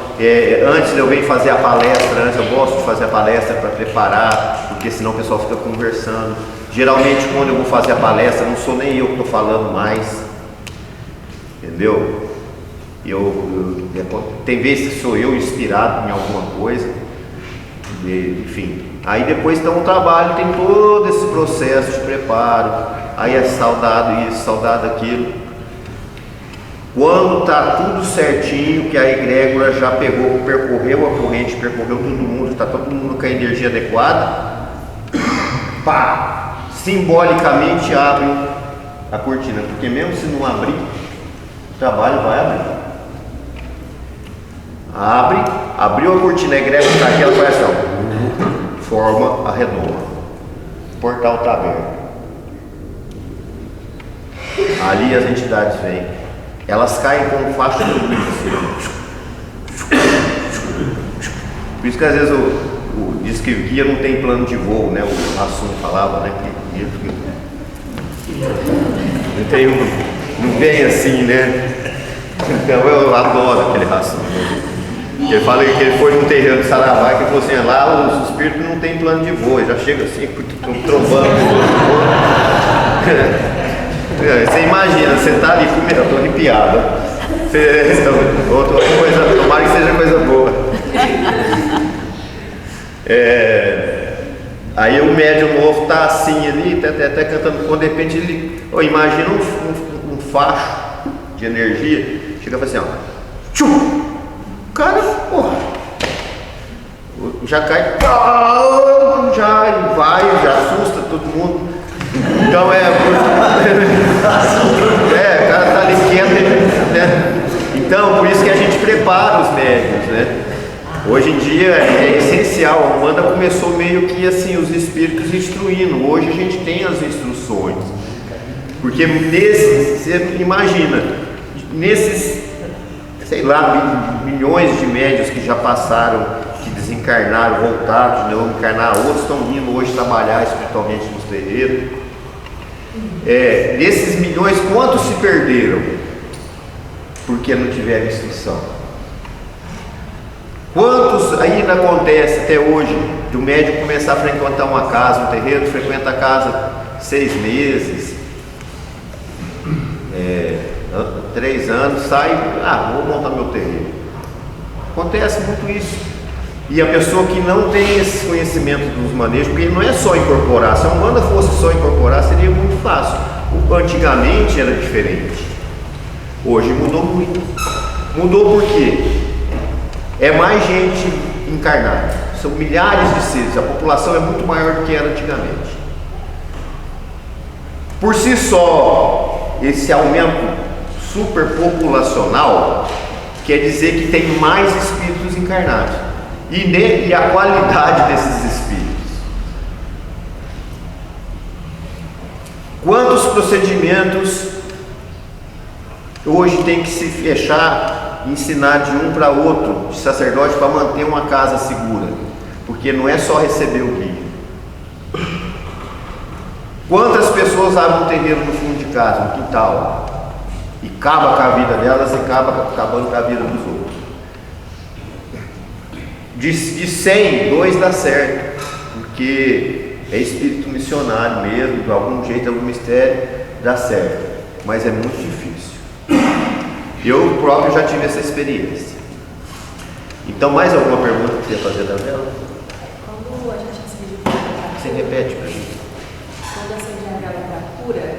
Antes eu venho fazer a palestra, antes eu gosto de fazer a palestra para preparar, porque senão o pessoal fica conversando. Geralmente quando eu vou fazer a palestra, não sou nem eu que estou falando mais, entendeu? Tem vezes que sou eu inspirado em alguma coisa, enfim. Aí depois então o trabalho tem todo esse processo de preparo, aí é saudado isso, saudado aquilo. Quando está tudo certinho, que a egrégora já percorreu a corrente, percorreu todo mundo, está todo mundo com a energia adequada, pá, simbolicamente abre a cortina, porque mesmo se não abrir, o trabalho vai abrir. Abriu a cortina, a egrégora está aqui, ela faz assim, forma a redoma, o portal está aberto. Ali as entidades vêm. Elas caem com faixa de luz assim. Por isso que às vezes diz que o guia não tem plano de voo, né? O Rassum falava, né? Que não vem assim, né? Então eu adoro aquele Rassum. Ele fala que ele foi num terreiro de Saravá que falou assim, lá os espíritos não tem plano de voo, já chega assim, trombando. Você imagina, você está ali comendo, eu estou arrepiado. Outra coisa, tomara que seja coisa boa. Aí o médium novo está assim ali, até cantando, quando de repente ele. Imagina um facho de energia, chega e fala assim, ó. Tchum! O cara, porra, já cai, já vai, já assusta. todo mundo. Então o cara está ali quieto, né? Então, por isso que a gente prepara os médiums, né? Hoje em dia é essencial, a Umbanda começou meio que assim, os espíritos instruindo. Hoje a gente tem as instruções. Porque você imagina, nesses, sei lá, milhões de médiuns que já passaram, que desencarnaram, voltaram de novo encarnar, outros estão vindo hoje trabalhar espiritualmente nos terreiros. Desses milhões, quantos se perderam? Porque não tiveram instrução. Quantos ainda acontece até hoje do médium começar a frequentar uma casa, um terreiro, frequenta a casa 6 meses, 3 anos, sai, vou montar meu terreiro. Acontece muito isso. E a pessoa que não tem esse conhecimento dos manejos, porque não é só incorporar, se a Umbanda fosse só incorporar seria muito fácil. Antigamente era diferente. Hoje mudou muito. Mudou por quê? É mais gente encarnada. São milhares de seres. A população é muito maior do que era antigamente. Por si só, esse aumento superpopulacional quer dizer que tem mais espíritos encarnados. E a qualidade desses espíritos. Quantos procedimentos hoje tem que se fechar, ensinar de um para outro, de sacerdote, para manter uma casa segura? Porque não é só receber o guia. Quantas pessoas abrem um terreiro no fundo de casa, no quintal, e acaba com a vida delas e acaba acabando com a vida dos outros? De 100, 2 dá certo, porque é espírito missionário mesmo, de algum jeito, algum mistério, dá certo, mas é muito difícil. Eu próprio já tive essa experiência. Então, mais alguma pergunta que você ia fazer, Daniela? Quando a gente acende a vela, Você repete para mim. Quando acende a vela para cura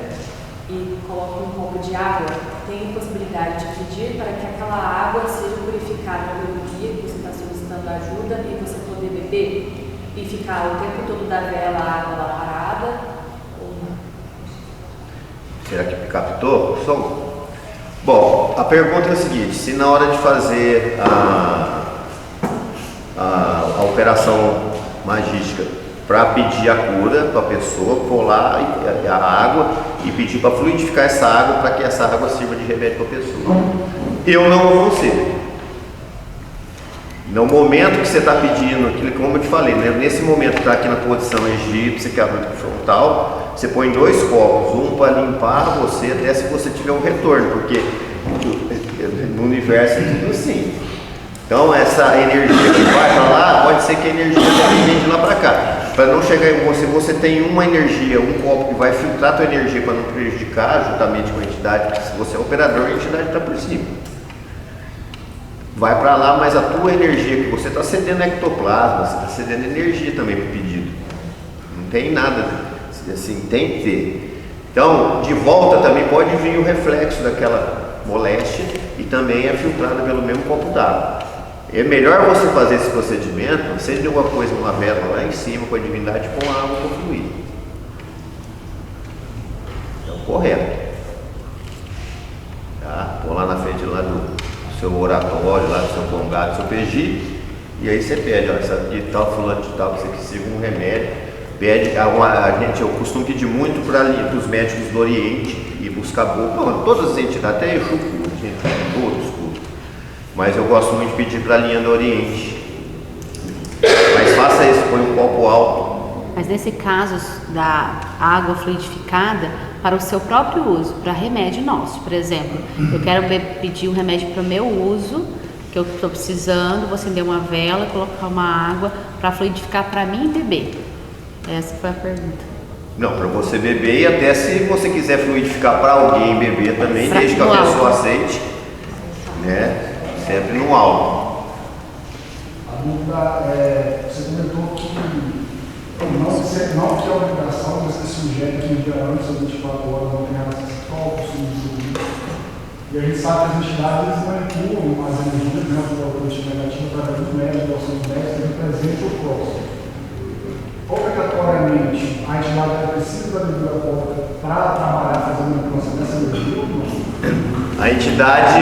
e coloca um copo de água, tem possibilidade de pedir para que aquela água seja purificada pelo guia que você está solicitando ajuda e você poder beber e ficar o tempo todo da vela a água lá parada ou não? Será que captou o som? Bom, a pergunta é a seguinte: se na hora de fazer a operação magística para pedir a cura para a pessoa, for lá a água e pedir para fluidificar essa água para que essa água sirva de remédio para a pessoa, eu não aconselho. No momento que você está pedindo aquilo, como eu te falei, né? Nesse momento que está aqui na posição egípcia, que é a frontal, você põe 2 copos, um para limpar você, até se você tiver um retorno, porque no universo é tudo assim. Então essa energia que vai para lá, pode ser que a energia venha de lá para cá. Para não chegar em você tem uma energia, um copo que vai filtrar a tua energia para não prejudicar, juntamente com a entidade, porque se você é operador, a entidade está por cima. Vai para lá, mas a tua energia, que você está cedendo ectoplasma, você está cedendo energia também para o pedido. Não tem nada assim, tem que ter. Então, de volta também pode vir o reflexo daquela moléstia e também é filtrada pelo mesmo copo d'água. É melhor você fazer esse procedimento, acender alguma coisa numa vela lá em cima com a divindade, com a água para fluir. É o correto. Tá? Pôr lá na frente lá do seu oratório, lá do seu congado, do seu PG, e aí você pede, ó, de tal, fulano de tal, que você siga um remédio. Pede, eu costumo pedir muito para os médicos do Oriente e buscar boa, todas as entidades, até Exu, todos. Mas eu gosto muito de pedir para a linha do Oriente. Mas faça isso, põe um copo alto. Mas nesse caso da água fluidificada, para o seu próprio uso, para remédio nosso, por exemplo, eu quero pedir um remédio para o meu uso, que eu estou precisando, vou acender uma vela, colocar uma água para fluidificar para mim beber. Essa foi a pergunta. Não, para você beber, e até se você quiser fluidificar para alguém beber também, desde que a pessoa aceite, né? Sempre no álcool. A dúvida é, você comentou que não que é obrigação, mas que sugere que no dia antes das 24 horas não tenha acesso e a gente sabe que as entidades manipulam as energias, né, do positivo negativo, através dos médicos, dos seus médicos, presente ou próximo. Obrigatoriamente, a entidade entidade precisa da bebida alcoólica para trabalhar, fazer uma implantação dessa bebida? A entidade,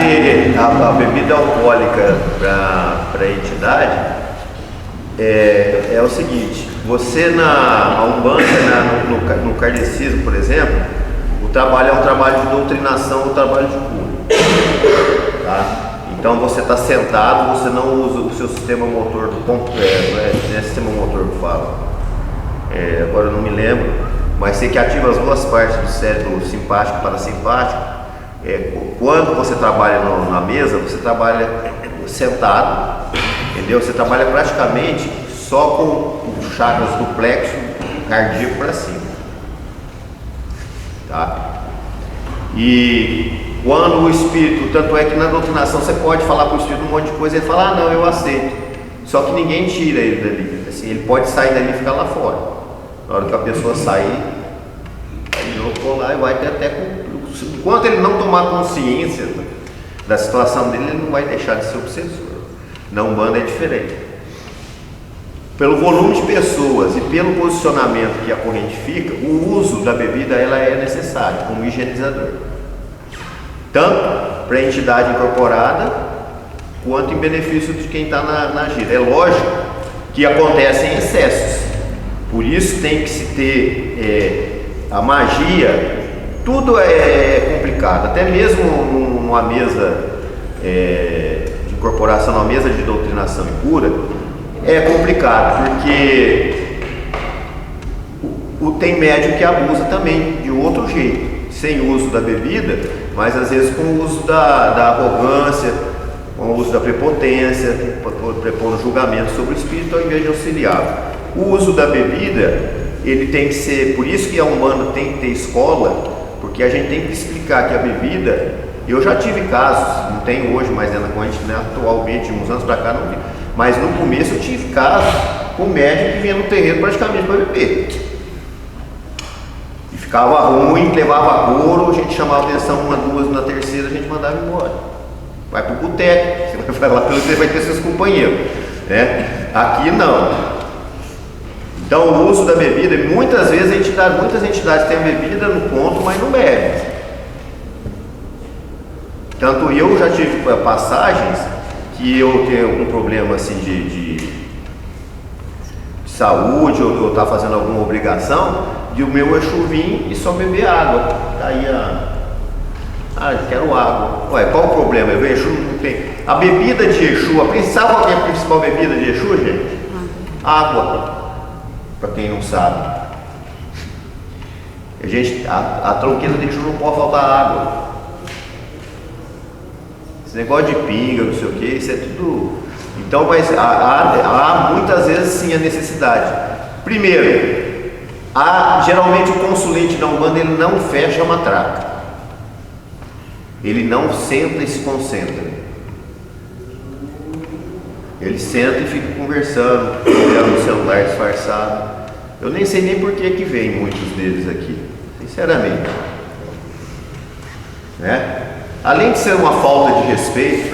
a bebida alcoólica para a entidade é o seguinte: você na Umbanda, no kardecismo, por exemplo, o trabalho é um trabalho de doutrinação, um trabalho de cura. Tá? Então você está sentado, você não usa o seu sistema motor do não é sistema motor que fala. Agora eu não me lembro, mas sei que ativa as duas partes do cérebro, simpático e parasimpático. Quando você trabalha na mesa, você trabalha sentado, entendeu? Você trabalha praticamente só com os chakras do plexo cardíaco para cima, tá? E quando o espírito, tanto é que na doutrinação você pode falar para o espírito um monte de coisa e ele fala, não, eu aceito. Só que ninguém tira ele dali, assim, ele pode sair dali e ficar lá fora. Na hora que a pessoa sair, ele vai lá e vai ter até enquanto ele não tomar consciência da situação dele, ele não vai deixar de ser obsessor. Na Umbanda é diferente. Pelo volume de pessoas e pelo posicionamento que a corrente fica, o uso da bebida ela é necessário como higienizador, tanto para a entidade incorporada quanto em benefício de quem está na gira. É lógico que acontecem excessos, por isso tem que se ter a magia. Tudo é complicado, até mesmo numa mesa de incorporação, numa mesa de doutrinação e cura, é complicado, porque tem médium que abusa também de outro jeito, sem uso da bebida, mas às vezes com o uso da arrogância, com o uso da prepotência, prepondo julgamento sobre o espírito ao invés de auxiliar. O uso da bebida, ele tem que ser, por isso que a Umbanda tem que ter escola, porque a gente tem que explicar que a bebida, eu já tive casos, não tenho hoje, mas na corrente, né, atualmente, uns anos para cá não vi, mas no começo eu tive casos com médico que vinha no terreiro praticamente para beber. E ficava ruim, levava couro, a gente chamava atenção uma, duas, na terceira a gente mandava embora. Vai pro boteco, você vai lá, você vai ter seus companheiros, né? Aqui não. Então o uso da bebida, muitas entidades têm bebida no ponto, mas não bebem. Tanto eu já tive passagens que eu tenho algum problema assim de saúde, ou eu estar fazendo alguma obrigação, de o meu Exu vir e só beber água. Aí quero água. Ué, qual o problema? O Exu não tem. A bebida de Exu, sabe qual é a principal bebida de Exu, gente? Água. Para quem não sabe, a tronqueira de Exu não pode faltar água. Esse negócio de pinga, não sei o que, isso é tudo. Então, mas há muitas vezes sim a necessidade. Primeiro, geralmente o consulente da Umbanda ele não fecha a matraca, ele não senta e se concentra. Ele senta e fica conversando, olhando o celular disfarçado. Eu nem sei nem por que vem muitos deles aqui, sinceramente, né? Além de ser uma falta de respeito,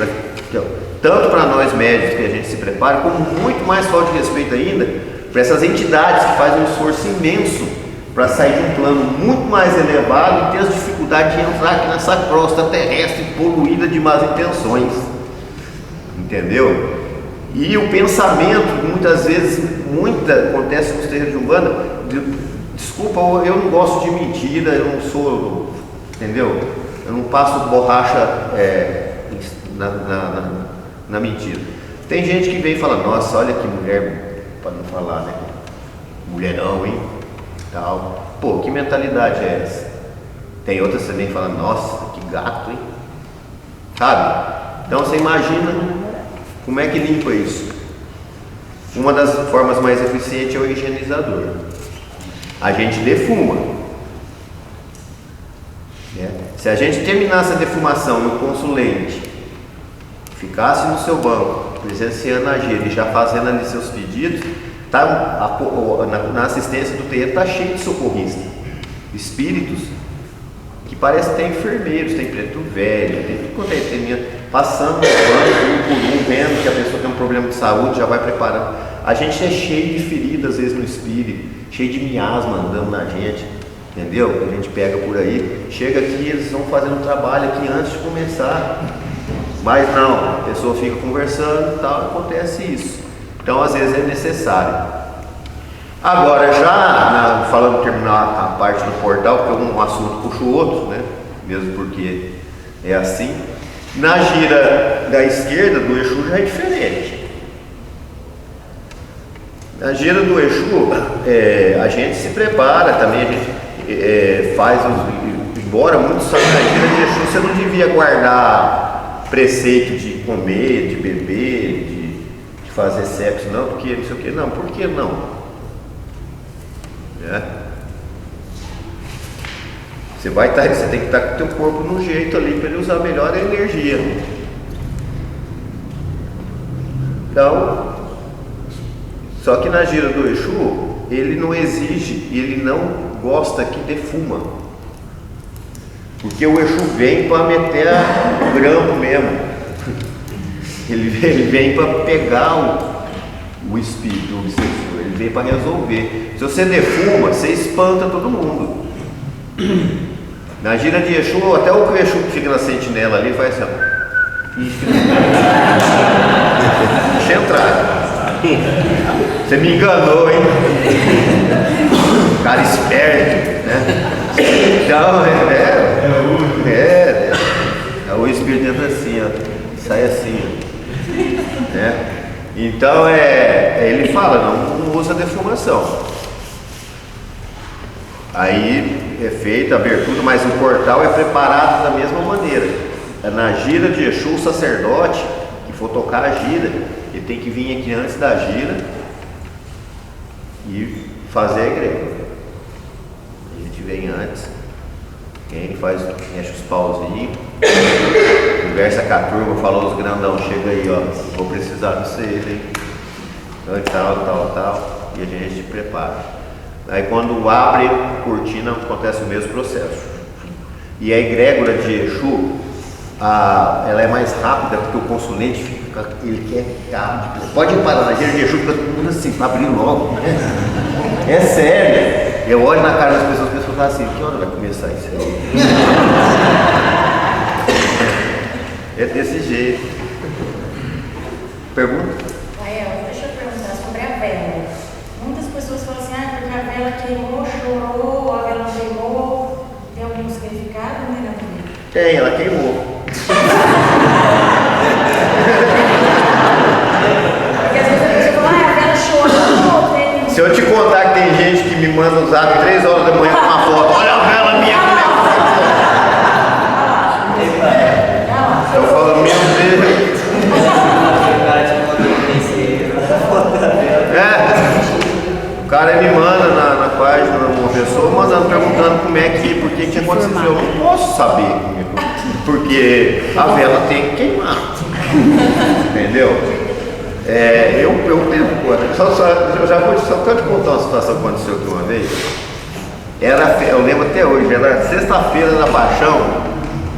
tanto para nós médicos que a gente se prepara, como muito mais falta de respeito ainda para essas entidades que fazem um esforço imenso para sair de um plano muito mais elevado e ter as dificuldades de entrar aqui nessa crosta terrestre poluída de más intenções, entendeu? E o pensamento, muitas vezes, acontece nos terreiros de Umbanda, desculpa, eu não gosto de mentira, eu não sou, entendeu? Eu não passo borracha na mentira. Tem gente que vem e fala, nossa, olha que mulher, para não falar, né? Mulherão, hein? Tal. Pô, que mentalidade é essa? Tem outras também que falam, nossa, que gato, hein? Sabe? Então você imagina como é que limpa isso? Uma das formas mais eficientes é o higienizador. A gente defuma, né? Se a gente terminasse a defumação e o consulente ficasse no seu banco, presenciando a gira e já fazendo ali seus pedidos, na assistência do terreiro está cheio de socorristas, espíritos que parece que tem enfermeiros, tem preto velho, tem tudo quanto é passando no banco, um por um, vendo que a pessoa tem um problema de saúde, já vai preparando. A gente é cheio de feridas, às vezes, no espírito, cheio de miasma andando na gente, entendeu? Que a gente pega por aí. Chega aqui, eles vão fazendo um trabalho aqui antes de começar. Mas não, a pessoa fica conversando e tal, acontece isso. Então, às vezes, é necessário. Agora, já falando, terminar a parte do portal, porque um assunto puxa o outro, né? Mesmo porque é assim. Na gira da esquerda do Exu já é diferente. Na gira do Exu, a gente se prepara também, a gente faz embora muitos sabem na gira de Exu, você não devia guardar preceito de comer, de beber, de fazer sexo, não, porque não sei o que, não, por que não? Você tem que estar com o teu corpo no jeito ali para ele usar melhor a energia. Então, só que na gira do Exu, ele não exige e ele não gosta que defuma. Porque o Exu vem para meter o grampo mesmo. Ele vem para pegar o espírito, o obsessor, ele vem para resolver. Se você defuma, você espanta todo mundo. Na gira de Exu, até o Exu que fica na sentinela ali faz assim, ó. Deixa eu entrar. Você me enganou, hein? Cara esperto, né? Então, o espírito entra assim, ó. Sai assim, ó. Né? Então, ele fala, não usa defumação. Aí é feita a abertura, mas o portal é preparado da mesma maneira. Na gira de Exu, o sacerdote que for tocar a gira, ele tem que vir aqui antes da gira e fazer a egrégora. A gente vem antes, mexe os pauzinhos, conversa com a turma, falou os grandão, chega aí, ó, vou precisar de vocês, hein? Tal, e a gente se prepara. Aí quando abre a cortina acontece o mesmo processo. E a egrégora de Exu, ela é mais rápida porque o consulente ele quer ficar. Pode parar na gira de Exu, fica todo mundo assim, para abrir logo. É sério. Eu olho na cara das pessoas, as pessoas falam assim, que hora vai começar isso aí? É desse jeito. Pergunta? Deixa eu perguntar sobre a vela. Muitas pessoas falam assim, porque a vela queimou, chorou, a vela não queimou. Tem algum significado, né, Nathalie? Tem, ela queimou. Porque às vezes a pessoa fala, a vela chorou. Se eu te contar que tem gente que me manda um zap 3 horas da manhã com uma foto, olha a vela minha, como é que eu falo, meu Deus. O cara me manda na página, uma pessoa mandando, perguntando como é que, por que tinha acontecido. Eu não posso saber, porque a vela tem que queimar. Entendeu? Eu tento, só quero te contar uma situação que aconteceu aqui uma vez. Eu lembro até hoje, era sexta-feira da Paixão,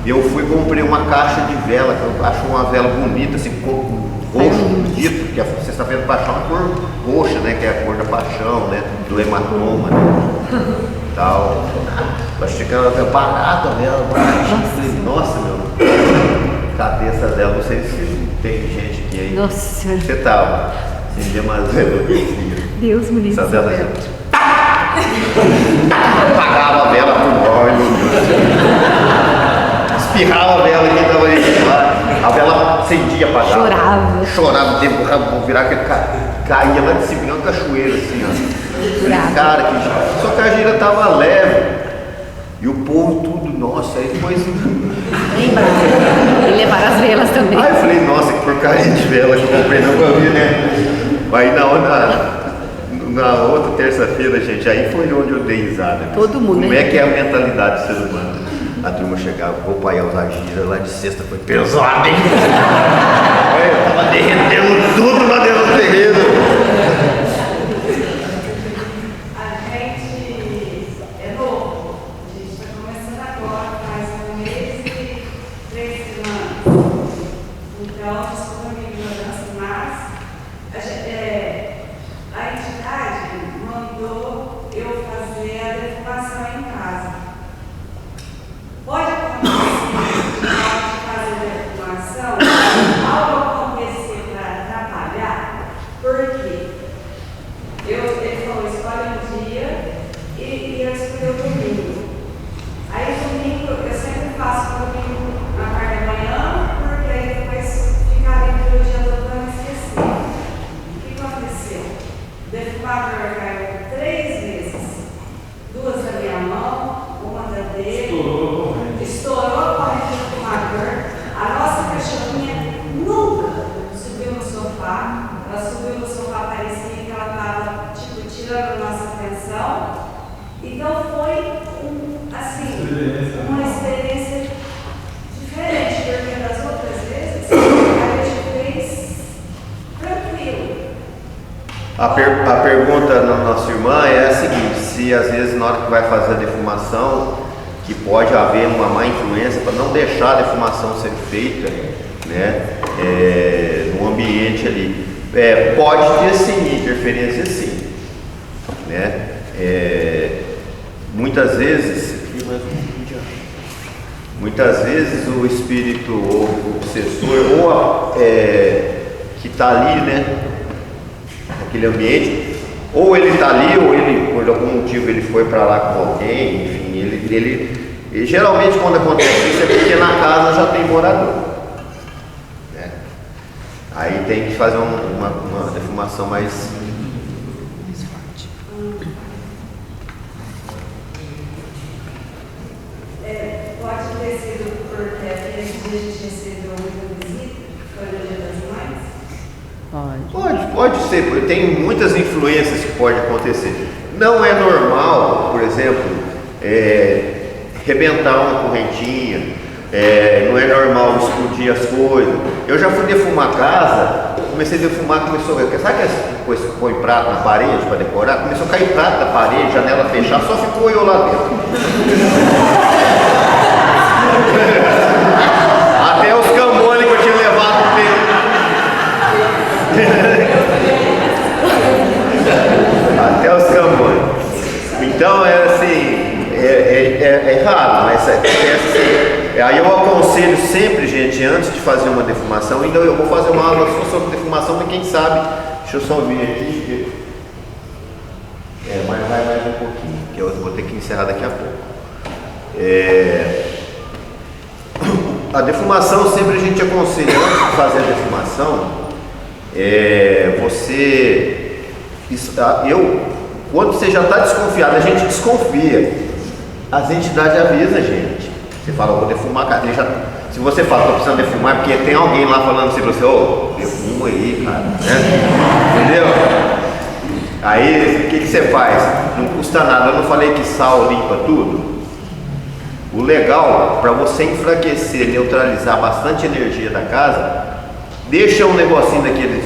eu fui e comprei uma caixa de vela, que eu acho uma vela bonita, assim, roxo, bonito, porque a sexta-feira da Paixão é a cor roxa, né, que é a cor da paixão, né, do hematoma, né, tal. Eu achei que ela era barata, a vela, nossa, meu, cadê essa vela? Não sei se tem gente aqui aí. Nossa Senhora. Você tava, sem demasiado. Deus me livre. Essa vela assim. Apagava a vela por óleo. Espirrava a vela que estava ali. A vela acendia, apagava. Chorava o tempo, vou virar que caía lá de cima, uma cachoeira assim, ó. Falei, cara, só que a gira tava leve. E o povo tudo, nossa, aí depois. E levaram as velas também. Aí eu falei, nossa, que porcaria de vela que eu comprei, não pra vir, né? Aí na outra terça-feira, gente, aí foi onde eu dei risada. Todo mundo, como né? É que é a mentalidade do ser humano? A turma chegava, o pai ia usar gira lá de sexta, foi pesado, hein? Eu tava derretendo tudo lá dentro do terreno. A gente é novo. A gente está começando agora, faz 1 mês e 3 semanas. Então, desculpa a minha ignorância, mas A pergunta da nossa irmã é a seguinte: se às vezes na hora que vai fazer a defumação, que pode haver uma má influência para não deixar a defumação ser feita, né, no ambiente ali. Pode ter sim, interferência sim, né? Muitas vezes o espírito ou o obsessor ou que está ali, né, naquele ambiente, ou ele está ali, ou ele por algum motivo ele foi para lá com alguém, enfim, e geralmente quando acontece isso é porque na casa já tem morador, né? Aí tem que fazer uma defumação mais forte. Pode ter sido porque aquele dia a gente recebeu muita visita, foi no Dia das Mães? Pode ser, porque tem muitas influências que pode acontecer. Não é normal, por exemplo, rebentar uma correntinha, não é normal explodir as coisas. Eu já fui defumar a casa, comecei a defumar, sabe aquelas coisas que põe prato na parede para decorar? Começou a cair prato da parede, janela fechada, só ficou eu lá dentro. Até os camões que eu tinha levado no tempo. Até os camões. Então é raro, mas acontece. Aí eu aconselho sempre, gente, antes de fazer uma defumação, ainda eu vou fazer uma aula só sobre defumação, mas quem sabe, deixa eu só vir aqui. Mas vai mais um pouquinho, que eu vou ter que encerrar daqui a pouco. A defumação, sempre a gente aconselha, antes de fazer a defumação, quando você já está desconfiado, a gente desconfia, as entidades avisam a gente. Você fala, eu vou defumar a casa. Se você fala, estou precisando defumar, é porque tem alguém lá falando assim para você, defuma aí, cara, né? Entendeu? Aí, o que você faz? Não custa nada, eu não falei que sal limpa tudo? O legal, para você enfraquecer, neutralizar bastante energia da casa, deixa um negocinho daquele.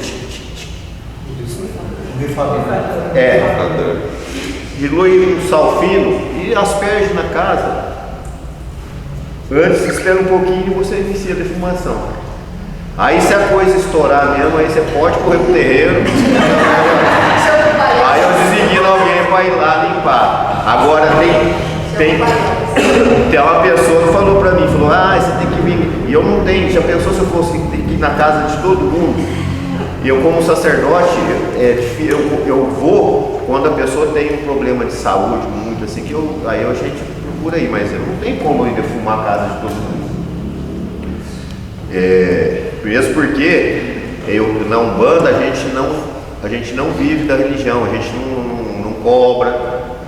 Dilui um sal fino e asperge na casa. Antes, espera um pouquinho e você inicia a defumação. Aí, se a coisa estourar mesmo, aí você pode correr pro terreiro. Aí eu designo alguém para ir lá limpar. Agora tem uma pessoa que falou para mim, você tem que vir. E eu não tenho, já pensou se eu fosse ir na casa de todo mundo? E eu como sacerdote, eu vou quando a pessoa tem um problema de saúde, muito assim, aí a gente procura ir, mas eu não tenho como ir defumar a casa de todo mundo. Mesmo porque na Umbanda a gente não vive da religião, a gente não cobra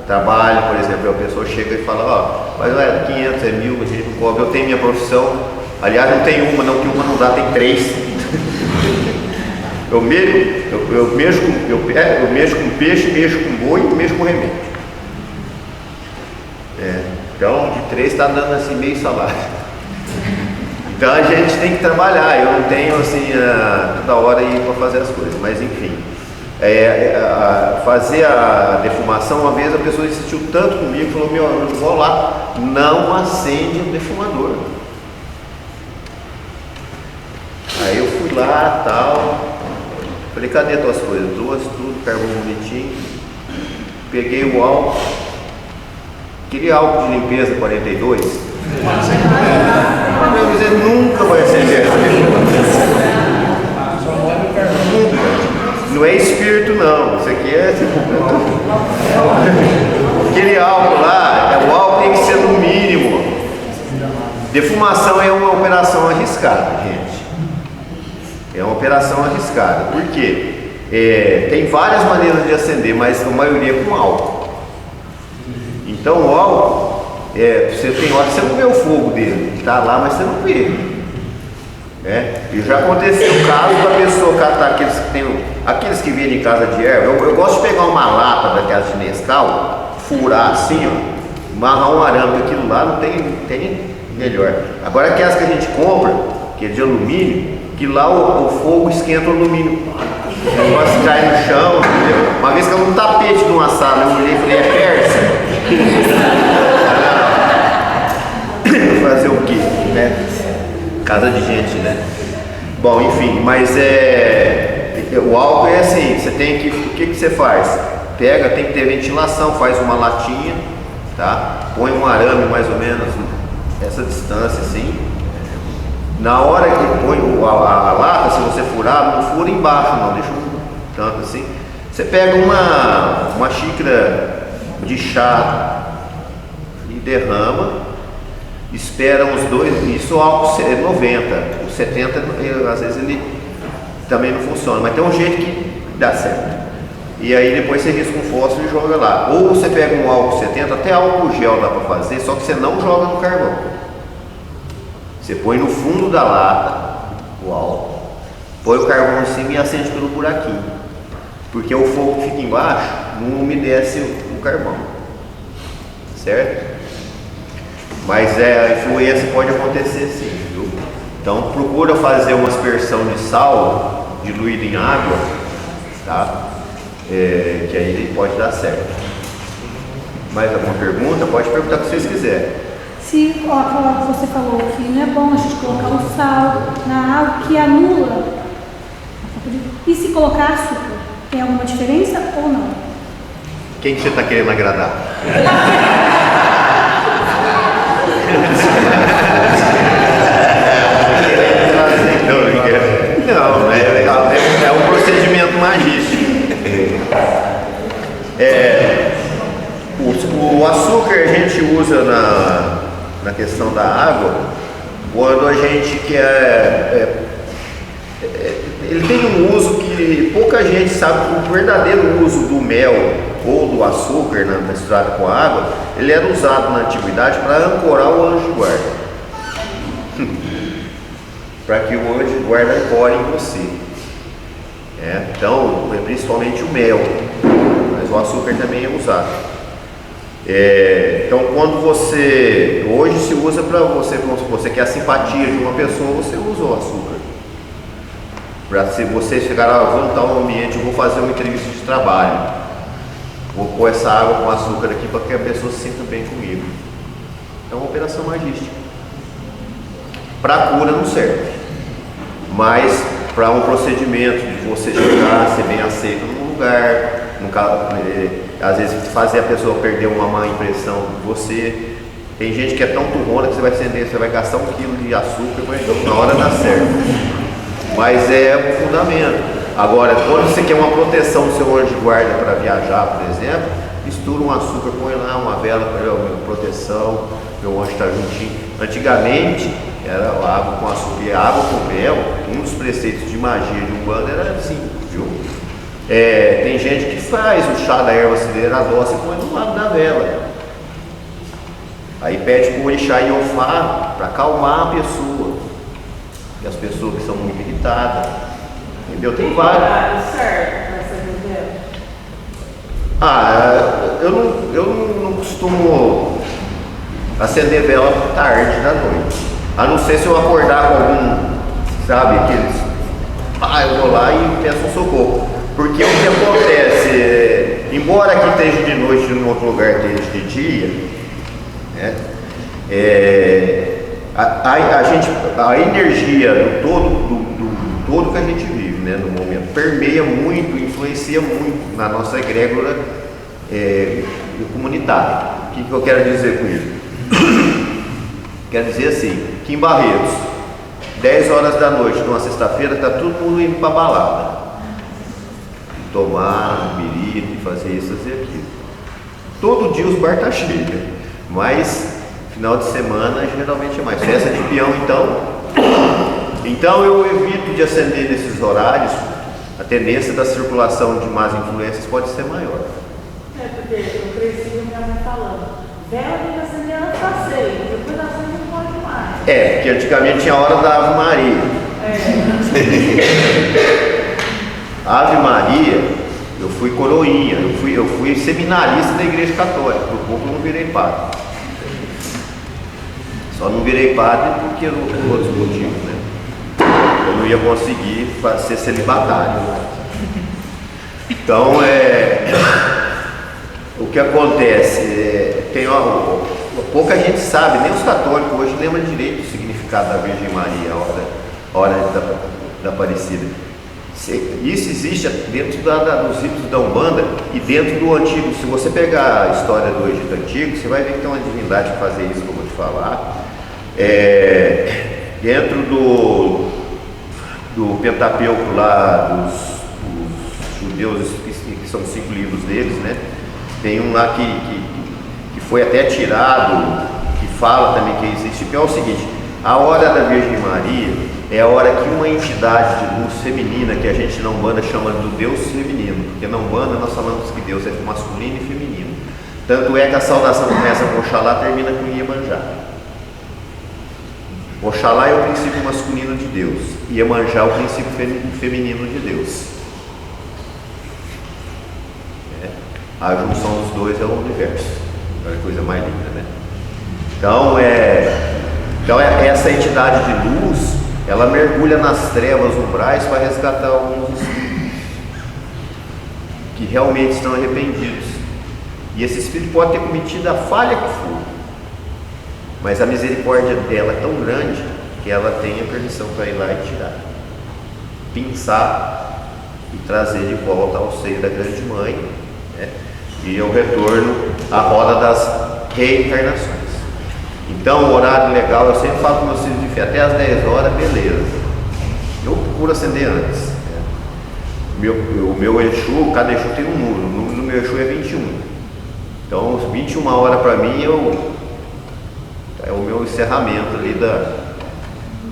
trabalho, por exemplo, a pessoa chega e fala, mas 500, 1.000, a gente não cobra, eu tenho minha profissão, aliás não tem uma, não, que uma não dá, tem 3. Eu mexo com peixe, mexo com boi e mexo com remédio. Então de 3 está dando assim meio salário. Então a gente tem que trabalhar, eu não tenho assim toda hora ir para fazer as coisas, mas enfim. Fazer a defumação, uma vez a pessoa insistiu tanto comigo, falou, eu vou lá, não acende o defumador. Aí eu fui lá, tal, falei, cadê as tuas coisas? Trouxe tudo, carvão bonitinho, peguei o álcool, aquele álcool de limpeza 42, você nunca vai acender essa defumação. Não é espírito não, isso aqui é aquele álcool lá, o álcool tem que ser no mínimo. Defumação é uma operação arriscada, gente. É uma operação arriscada. Por quê? Tem várias maneiras de acender, mas a maioria é com álcool. Então o álcool, você tem hora que você não vê o fogo dele, está lá, mas você não vê. E já aconteceu o caso da pessoa catar aqueles que vêm em casa de erva. Eu gosto de pegar uma lata daquelas de Nescau, furar assim, amarrar um arame, aquilo lá não tem melhor. Agora aquelas que a gente compra, que é de alumínio, que lá o fogo esquenta o alumínio. O negócio cai no chão, entendeu? Uma vez que eu num tapete de uma sala, eu olhei e falei, é persa? Fazer o quê, né? Casa de gente, né? Bom, enfim, mas o álcool é assim, você tem que, o que você faz? Pega, tem que ter ventilação, faz uma latinha, tá? Põe um arame mais ou menos essa distância assim. Na hora que põe a lata, se você furar, não fura embaixo não, deixa um tanto assim. Você pega uma xícara de chá e derrama, espera uns 2, isso álcool 90, o 70 às vezes ele também não funciona, mas tem um jeito que dá certo. E aí depois você risca um fósforo e joga lá. Ou você pega um álcool 70, até álcool gel dá para fazer, só que você não joga no carvão. Você põe no fundo da lata o álcool, põe o carvão em cima e acende pelo buraquinho. Porque o fogo que fica embaixo não umedece o carvão. Certo? Mas a influência pode acontecer sim, viu? Então procura fazer uma aspersão de sal diluído em água, tá? Que aí ele pode dar certo. Mais alguma pergunta? Pode perguntar o que vocês quiserem. Se você falou que não é bom a gente colocar o sal na água que anula, e se colocar açúcar, tem alguma diferença ou não? Quem que você está querendo agradar? Não, é um procedimento magístico. O açúcar a gente usa na questão da água quando a gente quer. Ele tem um uso que pouca gente sabe. O verdadeiro uso do mel ou do açúcar misturado com a água, ele era usado na antiguidade para ancorar o anjo de guarda. Para que o anjo de guarda ancore em você. Então, principalmente o mel, mas o açúcar também é usado. Então, quando hoje se usa para você, se você quer a simpatia de uma pessoa, você usa o açúcar. Para se você chegar a voltar ao ambiente, eu vou fazer uma entrevista de trabalho, vou pôr essa água com açúcar aqui para que a pessoa se sinta bem comigo. É uma operação magística. Para cura não serve, mas para um procedimento de você chegar, ser bem aceito num lugar, às vezes fazer a pessoa perder uma má impressão de você. Tem gente que é tão turrona que você vai gastar 1 quilo de açúcar, mas na hora dá certo. Mas é um fundamento. Agora, quando você quer uma proteção do seu anjo de guarda para viajar, por exemplo, mistura um açúcar, põe lá uma vela para proteção, meu anjo está juntinho. Antigamente era água com açúcar e água com mel. Um dos preceitos de magia de Umbanda era assim, viu? Tem gente que faz o chá da erva cidreira doce e põe no lado da vela. Aí pede para o orixá Iofá para acalmar a pessoa. E as pessoas que são muito irritadas. Entendeu? Tem vários. Eu não costumo acender vela tarde da noite. A não ser se eu acordar com algum, sabe, aqueles. Eu vou lá e peço um socorro. Porque o que acontece, embora aqui esteja de noite e em outro lugar esteja de dia, né? A energia do todo que a gente vive, né, no momento, permeia muito, influencia muito na nossa egrégora comunitária. O que eu quero dizer com isso? Quero dizer assim, que em Barretos, 10 horas da noite, numa sexta-feira, está todo mundo indo para a balada. Tomar, beber, fazer isso, fazer aquilo. Todo dia os bar tá cheio, mas final de semana geralmente é mais. Festa de peão, então eu evito de acender nesses horários. A tendência da circulação de más influências pode ser maior. Porque eu cresci minha mãe falando, vela tem que acender antes da ceia, depois da ceia não pode mais. Porque antigamente tinha a hora da Ave Maria. Ave Maria, eu fui coroinha, eu fui seminarista da Igreja Católica, por pouco eu não virei padre. Só não virei padre porque por outros motivos, né? Eu não ia conseguir ser celibatário. Então, o que acontece, pouca gente sabe, nem os católicos hoje lembram direito o significado da Virgem Maria, a hora da Aparecida. Isso existe dentro dos ritos da Umbanda e dentro do Antigo. Se você pegar a história do Egito Antigo, você vai ver que tem uma divindade que fazia isso, como eu vou te falar. Dentro do Pentateuco lá, dos judeus, que são 5 livros deles, né? Tem um lá que foi até tirado, que fala também que existe, que é o seguinte: a hora da Virgem Maria é a hora que uma entidade de luz feminina, que a gente na Umbanda chama do Deus feminino, porque na Umbanda nós falamos que Deus é masculino e feminino. Tanto é que a saudação começa com Oxalá, termina com Iemanjá. Oxalá é o princípio masculino de Deus, Iemanjá é o princípio feminino de Deus. A junção dos dois é o universo. É a coisa mais linda, né? Então, essa entidade de luz, ela mergulha nas trevas umbrais para resgatar alguns espíritos que realmente estão arrependidos. E esse espírito pode ter cometido a falha que for, mas a misericórdia dela é tão grande que ela tem a permissão para ir lá e tirar, pinçar e trazer de volta ao seio da grande mãe, né? E o retorno à roda das reencarnações. Então, o horário legal, eu sempre falo com meus filhos de fé, até às 10 horas, beleza. Eu procuro acender antes. O meu Exu, cada Exu tem um número. O número do meu Exu é 21. Então, 21 horas para mim é o meu encerramento ali da...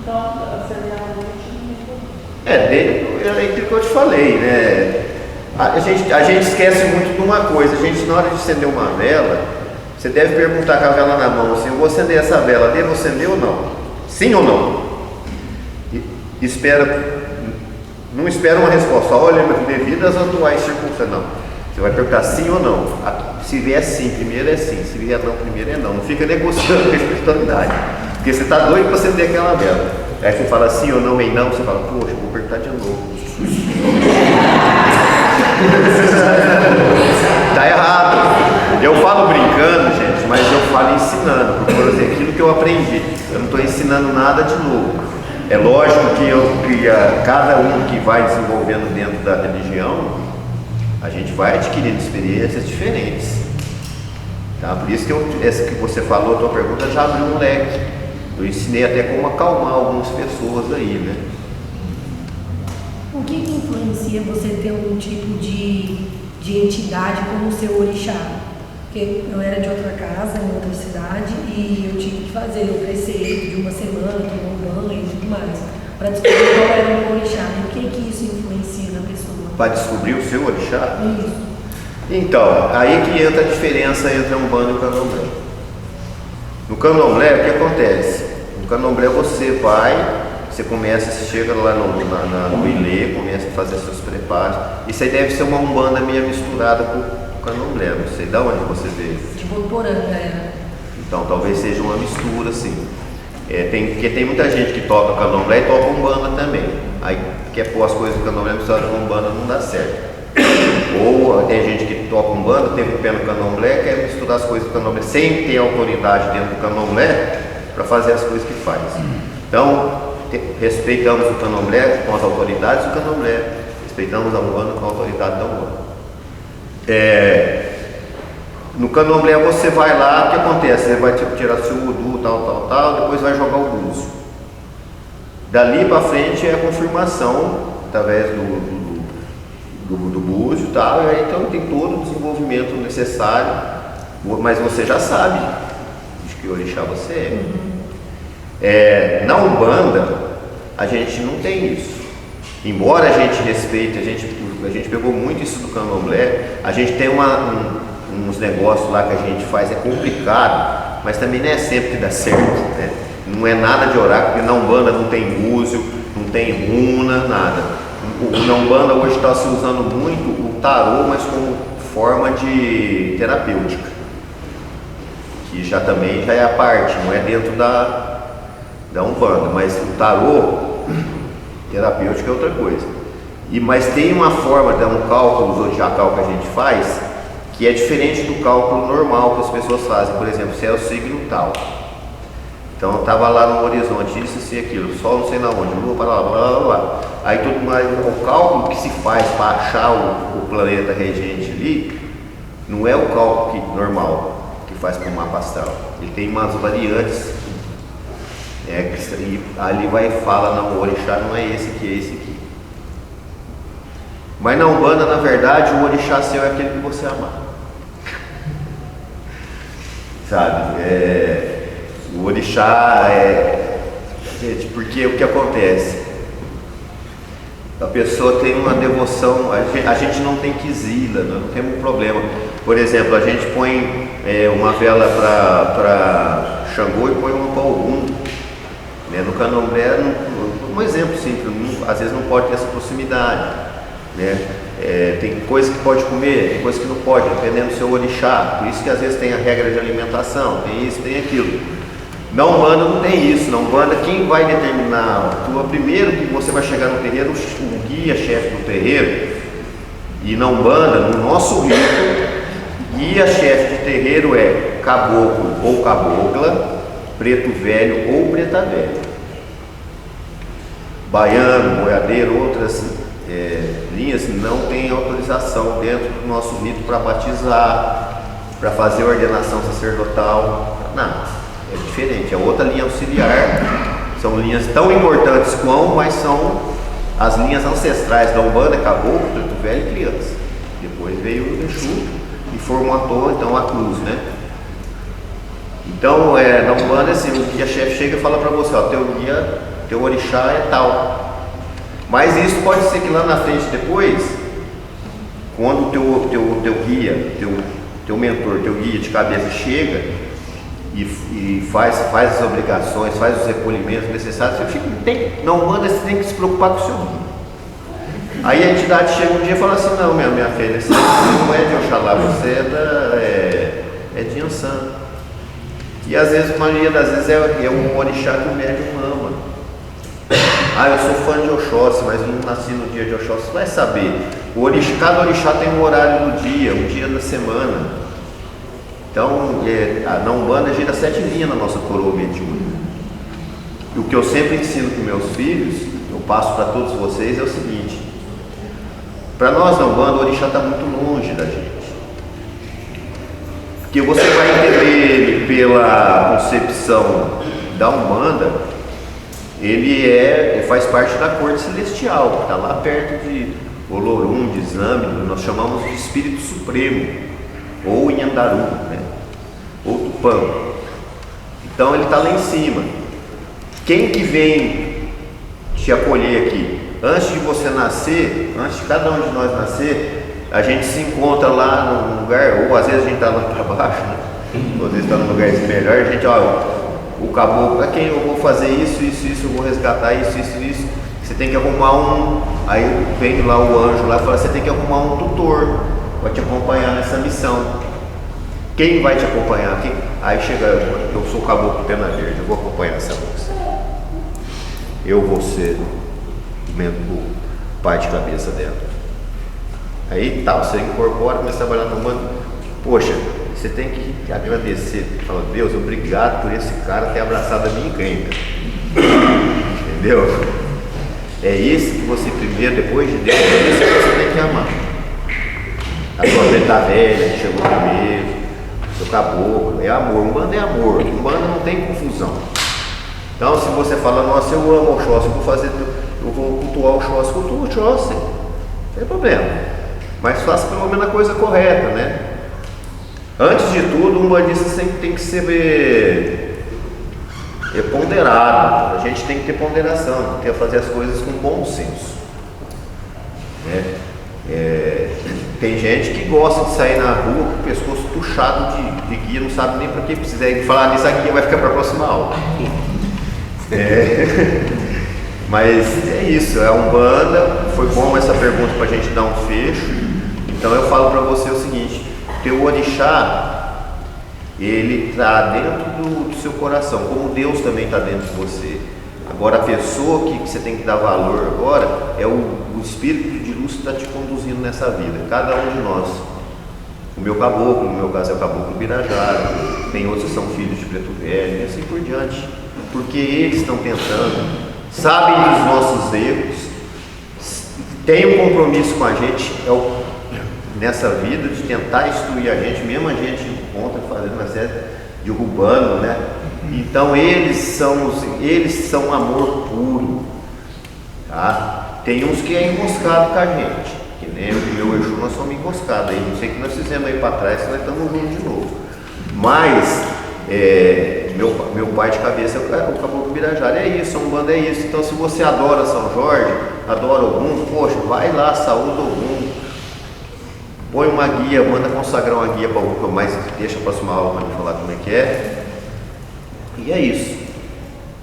Então, acender a noite é aquilo que eu te falei, né? A gente esquece muito de uma coisa. A gente, na hora de acender uma vela, você deve perguntar com a vela na mão assim: eu vou acender essa vela, devo acender ou não? Sim ou não? Não espera uma resposta, olha, devido às atuais circunstâncias, não. Você vai perguntar sim ou não. Se vier sim, primeiro é sim. Se vier não, primeiro é não. Não fica negociando com a espiritualidade, porque você está doido para acender aquela vela. Aí você fala sim ou não, e não, você fala, poxa, vou perguntar de novo. Tá errado. Eu falo brincando, gente, mas eu falo ensinando, porque, por exemplo, aquilo que eu aprendi, eu não estou ensinando nada de novo. É lógico que cada um que vai desenvolvendo dentro da religião, a gente vai adquirindo experiências diferentes, tá? Por isso que essa que você falou, a tua pergunta já abriu um leque. Eu ensinei até como acalmar algumas pessoas aí, né? O que influencia você ter algum tipo de entidade como o seu orixá? Porque eu era de outra casa, em outra cidade, e eu tive que fazer o preceito de uma semana, tomar um banho e tudo mais, para descobrir qual era o meu orixá. E o que isso influencia na pessoa? Para descobrir o seu orixá? Isso. Então, aí que entra a diferença entre a Umbanda e o Candomblé. No Candomblé, o que acontece? No Candomblé você começa, você chega lá no Ilê, começa a fazer seus preparos. Isso aí deve ser uma Umbanda meio misturada com o Candomblé, não sei de onde você veio. De Votuporanga, era. Então talvez seja uma mistura, assim. Porque tem muita gente que toca Candomblé e toca Umbanda também. Aí quer pôr as coisas do Candomblé misturado com Umbanda, não dá certo. Ou tem gente que toca Umbanda, teve um pé no Candomblé, quer misturar as coisas do Candomblé sem ter autoridade dentro do Candomblé para fazer as coisas que faz. Então, respeitamos o Candomblé com as autoridades do Candomblé, respeitamos a Umbanda com a autoridade da Umbanda. No Candomblé você vai lá, o que acontece? Você vai tirar seu voodoo, tal, depois vai jogar o búzio. Dali para frente é a confirmação através do búzio e tal, e aí então tem todo o desenvolvimento necessário, mas você já sabe de que orixá você é. Na Umbanda a gente não tem isso. Embora a gente respeite, a gente pegou muito isso do Candomblé, a gente tem uns negócios lá que a gente faz, é complicado, mas também não é sempre que dá certo, né? Não é nada de oráculo, porque na Umbanda não tem búzio, não tem runa, nada. Na Umbanda hoje está se usando muito o tarô, mas como forma de terapêutica, que já é a parte, não é dentro da Umbanda, mas o tarô terapêutico é outra coisa. Mas tem uma forma de um cálculo zodiacal que a gente faz que é diferente do cálculo normal que as pessoas fazem. Por exemplo, se é o signo tal, então estava lá no horizonte isso, assim, aquilo, sol não sei na onde, lua para lá, blá, blá, blá. Aí tudo mais, o cálculo que se faz para achar o planeta regente ali não é o cálculo normal que faz para o mapa astral. Ele tem umas variantes, e ali vai e fala, não, o orixá não é esse aqui, é esse aqui. Mas na Umbanda, na verdade, o orixá seu é aquele que você amar. Sabe? O orixá gente, porque o que acontece? A pessoa tem uma devoção, a gente não tem quizila, não tem um problema. Por exemplo, a gente põe uma vela para Xangô e põe uma para Ogum. Né? No Candomblé, um exemplo simples, às vezes não pode ter essa proximidade. Né? Tem coisa que pode comer, tem coisa que não pode, dependendo do seu orixá. Por isso que às vezes tem a regra de alimentação, tem isso, tem aquilo. Na Umbanda não tem isso. Na Umbanda, quem vai determinar? Primeiro que você vai chegar no terreiro, o guia-chefe do terreiro. E na Umbanda, no nosso rito, guia-chefe de terreiro é caboclo ou cabocla, preto velho ou preta velha. Baiano, boiadeiro, outras linhas não tem autorização dentro do nosso rito para batizar, para fazer ordenação sacerdotal, não. É diferente, é outra linha auxiliar. São linhas tão importantes mas são as linhas ancestrais da Umbanda, caboclo, preto velho e criança. Depois veio o Exu e formatou então a cruz, né? Então, na Umbanda, assim, o guia-chefe chega e fala para você, ó, teu guia, teu orixá é tal. Mas isso pode ser que lá na frente depois, quando o teu guia, teu mentor, teu guia de cabeça chega e faz as obrigações, faz os recolhimentos necessários, na Umbanda você tem que se preocupar com o seu guia. Aí a entidade chega um dia e fala assim, não, minha filha, você não é de Oxalá, você é de Ansan. E às vezes, a maioria das vezes é um orixá que o médium ama. Eu sou fã de Oxóssi, mas não nasci no dia de Oxóssi. Você vai saber, cada orixá tem um horário do dia, um dia da semana. Então, na Umbanda gira 7 linhas na nossa coroa mediúnica. E o que eu sempre ensino para meus filhos, eu passo para todos vocês, é o seguinte: para nós na Umbanda, o orixá está muito longe da gente. Porque você vai entender ele pela concepção da Umbanda, ele faz parte da corte celestial, que está lá perto de Olorum, de Zâmbio, nós chamamos de Espírito Supremo, ou Inhandaru, né? Ou Tupã. Então ele está lá em cima. Quem que vem te acolher aqui? Antes de você nascer, antes de cada um de nós nascer, a gente se encontra lá num lugar, ou às vezes a gente está lá para baixo, né? Ou às vezes está num lugar melhor, a gente, o caboclo, quem eu vou fazer isso, eu vou resgatar isso. Você tem que arrumar aí vem lá o anjo lá e fala, você tem que arrumar um tutor para te acompanhar nessa missão. Quem vai te acompanhar? Aí chega, eu sou o caboclo pena verde, eu vou acompanhar essa moça. Eu vou ser o pai de cabeça dela. Aí você incorpora, começa a trabalhar no bando. Poxa, você tem que agradecer, fala, Deus, obrigado por esse cara ter abraçado a minha encrenca. Entendeu? É esse que você primeiro, depois de Deus, é esse que você tem que amar. A sua preta velha que chegou primeiro, seu caboclo, é amor. Umbanda é amor, Umbanda não tem confusão. Então, se você fala, nossa, eu amo o Oxóssi, eu vou cultuar o Oxóssi, cultua o Oxóssi, não tem problema. Mas faça pelo menos a coisa correta, né? Antes de tudo, um umbandista sempre tem que ser ponderado. A gente tem que ter ponderação, tem que fazer as coisas com bom senso. Né? Tem gente que gosta de sair na rua com o pescoço puxado de guia, não sabe nem para que precisa. Falar nisso, a guia vai ficar para a próxima aula. Mas é isso, é a Umbanda. Foi bom essa pergunta para a gente dar um fecho. Então eu falo para você o seguinte: teu orixá, ele está dentro do seu coração, como Deus também está dentro de você. Agora a pessoa que você tem que dar valor agora é o espírito de Deus está te conduzindo nessa vida, cada um de nós. O meu caboclo, no meu caso é o caboclo Birajara, tem outros que são filhos de Preto Velho, e assim por diante, porque eles estão tentando, sabem dos nossos erros, têm um compromisso com a gente nessa vida de tentar instruir a gente, mesmo a gente contra, fazendo uma série, derrubando, né? Então eles são amor puro, tá? Tem uns que é emboscado com a gente, que nem o meu Exu, nós somos emboscados, aí não sei o que nós fizemos aí para trás, nós estamos juntos de novo. Mas meu pai de cabeça é o Caboclo Birajara, é isso, a Umbanda é isso. Então se você adora São Jorge, adora Ogum, poxa, vai lá, saúda Ogum, põe uma guia, manda consagrar uma guia para Ogum, mas deixa a próxima aula para me falar como é que é. E é isso.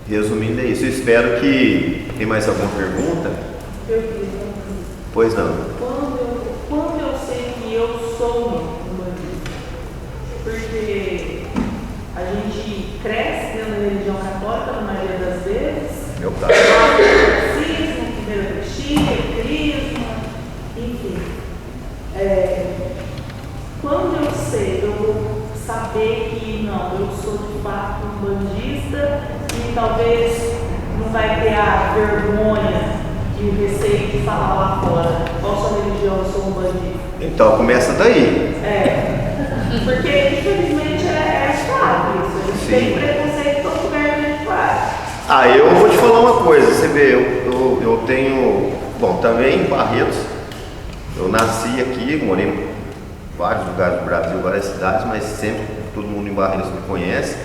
Resumindo, é isso. Eu espero que... Tem mais alguma pergunta? Eu fiz. Pois não. Quando eu sei que eu sou umbandista? Porque a gente cresce dentro da religião católica, na maioria das vezes. Meu caso. Marxismo, primeiro crisma, enfim. Quando eu sei, eu vou saber que não, eu sou de fato umbandista e talvez não vai ter a vergonha e o receio de falar lá fora qual sua religião, eu sou umbandista. Então começa daí. Porque infelizmente é chato isso, a gente tem preconceito em todo lugar que a gente vai. Eu vou te falar uma coisa, você vê, eu tenho, bom, também em Barretos, eu nasci aqui, morei em vários lugares do Brasil, várias cidades, mas sempre todo mundo em Barretos me conhece.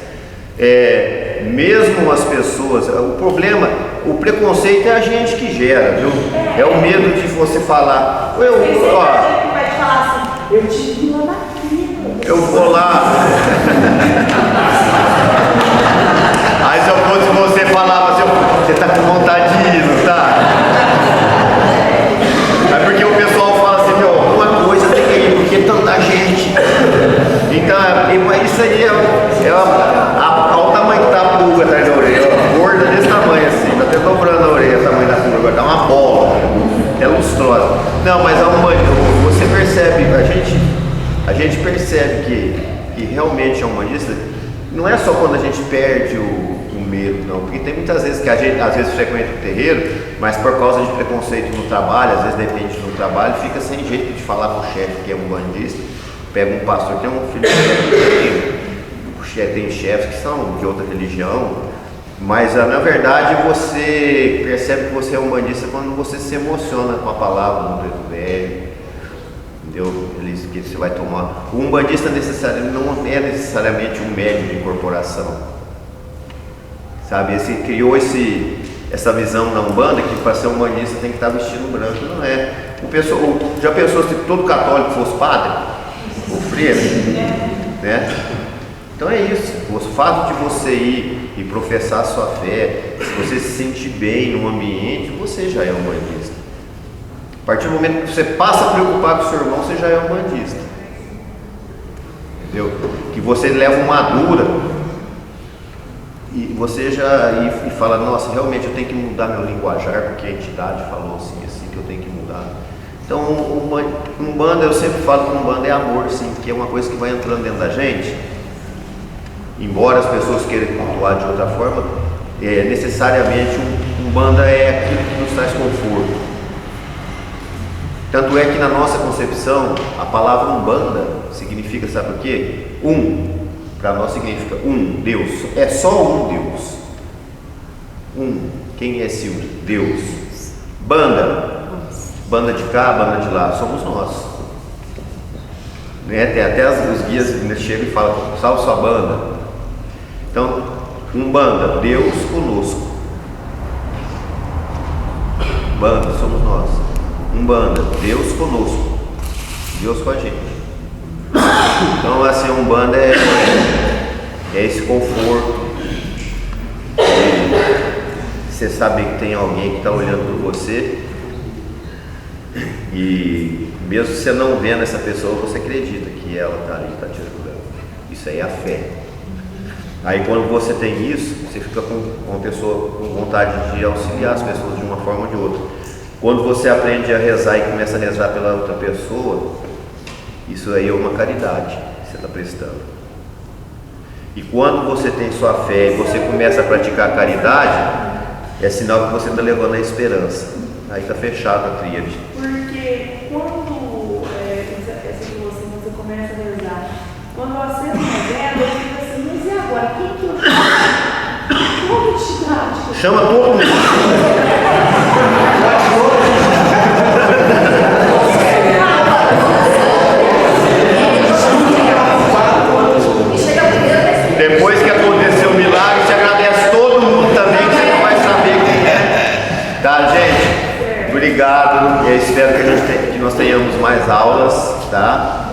Mesmo as pessoas, o problema, o preconceito é a gente que gera, viu? É o medo de você falar. Vai te falar assim, eu tive lá daqui. Eu vou lá. Aí se eu fosse você falava assim, você tá com vontade de ir, não tá? É porque o pessoal fala assim, uma coisa tem que ir, porque tanta gente. Então, isso aí olha o tamanho que tá a pulga atrás da orelha, gorda desse tamanho assim, tá até dobrando a orelha, o tamanho da pulga, agora tá uma bola, é lustrosa. Não, mas você percebe, a gente percebe que realmente é umbandista, não é só quando a gente perde o medo, não, porque tem muitas vezes que a gente, às vezes, frequenta o terreiro, mas por causa de preconceito no trabalho, às vezes depende do trabalho, fica sem jeito de falar pro chefe que é umbandista. Pega um pastor, tem um filho tem chefes que são de outra religião, mas na verdade você percebe que você é umbandista quando você se emociona com a palavra do Preto Velho, entendeu? Que você vai tomar. O umbandista não é necessariamente um médium de incorporação, sabe? Criou essa visão na Umbanda que para ser umbandista tem que estar vestido branco, não é? Já pensou se todo católico fosse padre? O freira, né? Então é isso, o fato de você ir e professar a sua fé, se você se sentir bem no ambiente, você já é umbandista. A partir do momento que você passa a preocupar com o seu irmão, você já é umbandista. Entendeu? Que você leva uma dura e você e fala, nossa, realmente eu tenho que mudar meu linguajar, porque a entidade falou assim que eu tenho que mudar. Então, Umbanda, eu sempre falo que Umbanda é amor, sim, que é uma coisa que vai entrando dentro da gente. Embora as pessoas queiram cultuar de outra forma, necessariamente Umbanda é aquilo que nos traz conforto. Tanto é que na nossa concepção, a palavra Umbanda significa, sabe o quê? Para nós significa Deus. É só um Deus. Quem é esse Deus? Banda de cá, banda de lá, somos nós. Né? Tem até os guias que chegam e falam, salve sua banda. Então, Umbanda, Deus conosco. Banda, somos nós. Umbanda, Deus conosco. Deus com a gente. Então, assim, Umbanda é esse conforto. Você sabe que tem alguém que está olhando por você. E mesmo você não vendo essa pessoa, você acredita que ela está ali, está te ajudando. Isso aí é a fé. Aí quando você tem isso, você fica com uma pessoa com vontade de auxiliar as pessoas de uma forma ou de outra. Quando você aprende a rezar e começa a rezar pela outra pessoa, isso aí é uma caridade que você está prestando. E quando você tem sua fé e você começa a praticar a caridade, é sinal que você está levando a esperança. Aí está fechado a tríade. Porque quando essa que você começa a rezar, quando você não reza, eu fico assim, mas e agora? Quem que eu faço? Qual entidade? Chama todo mundo. Depois que aconteceu o milagre, você agradece todo mundo também, que você não vai saber quem é. Tá, gente? Obrigado. Eu espero que nós tenhamos mais aulas, tá?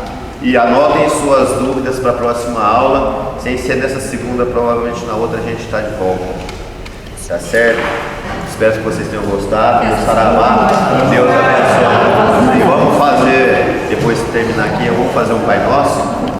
E anotem suas dúvidas para a próxima aula. Sem ser nessa segunda, provavelmente na outra a gente está de volta. Tá certo? Espero que vocês tenham gostado. Saravá. Deus abençoe. E vamos fazer, depois de terminar aqui, eu vou fazer um Pai Nosso.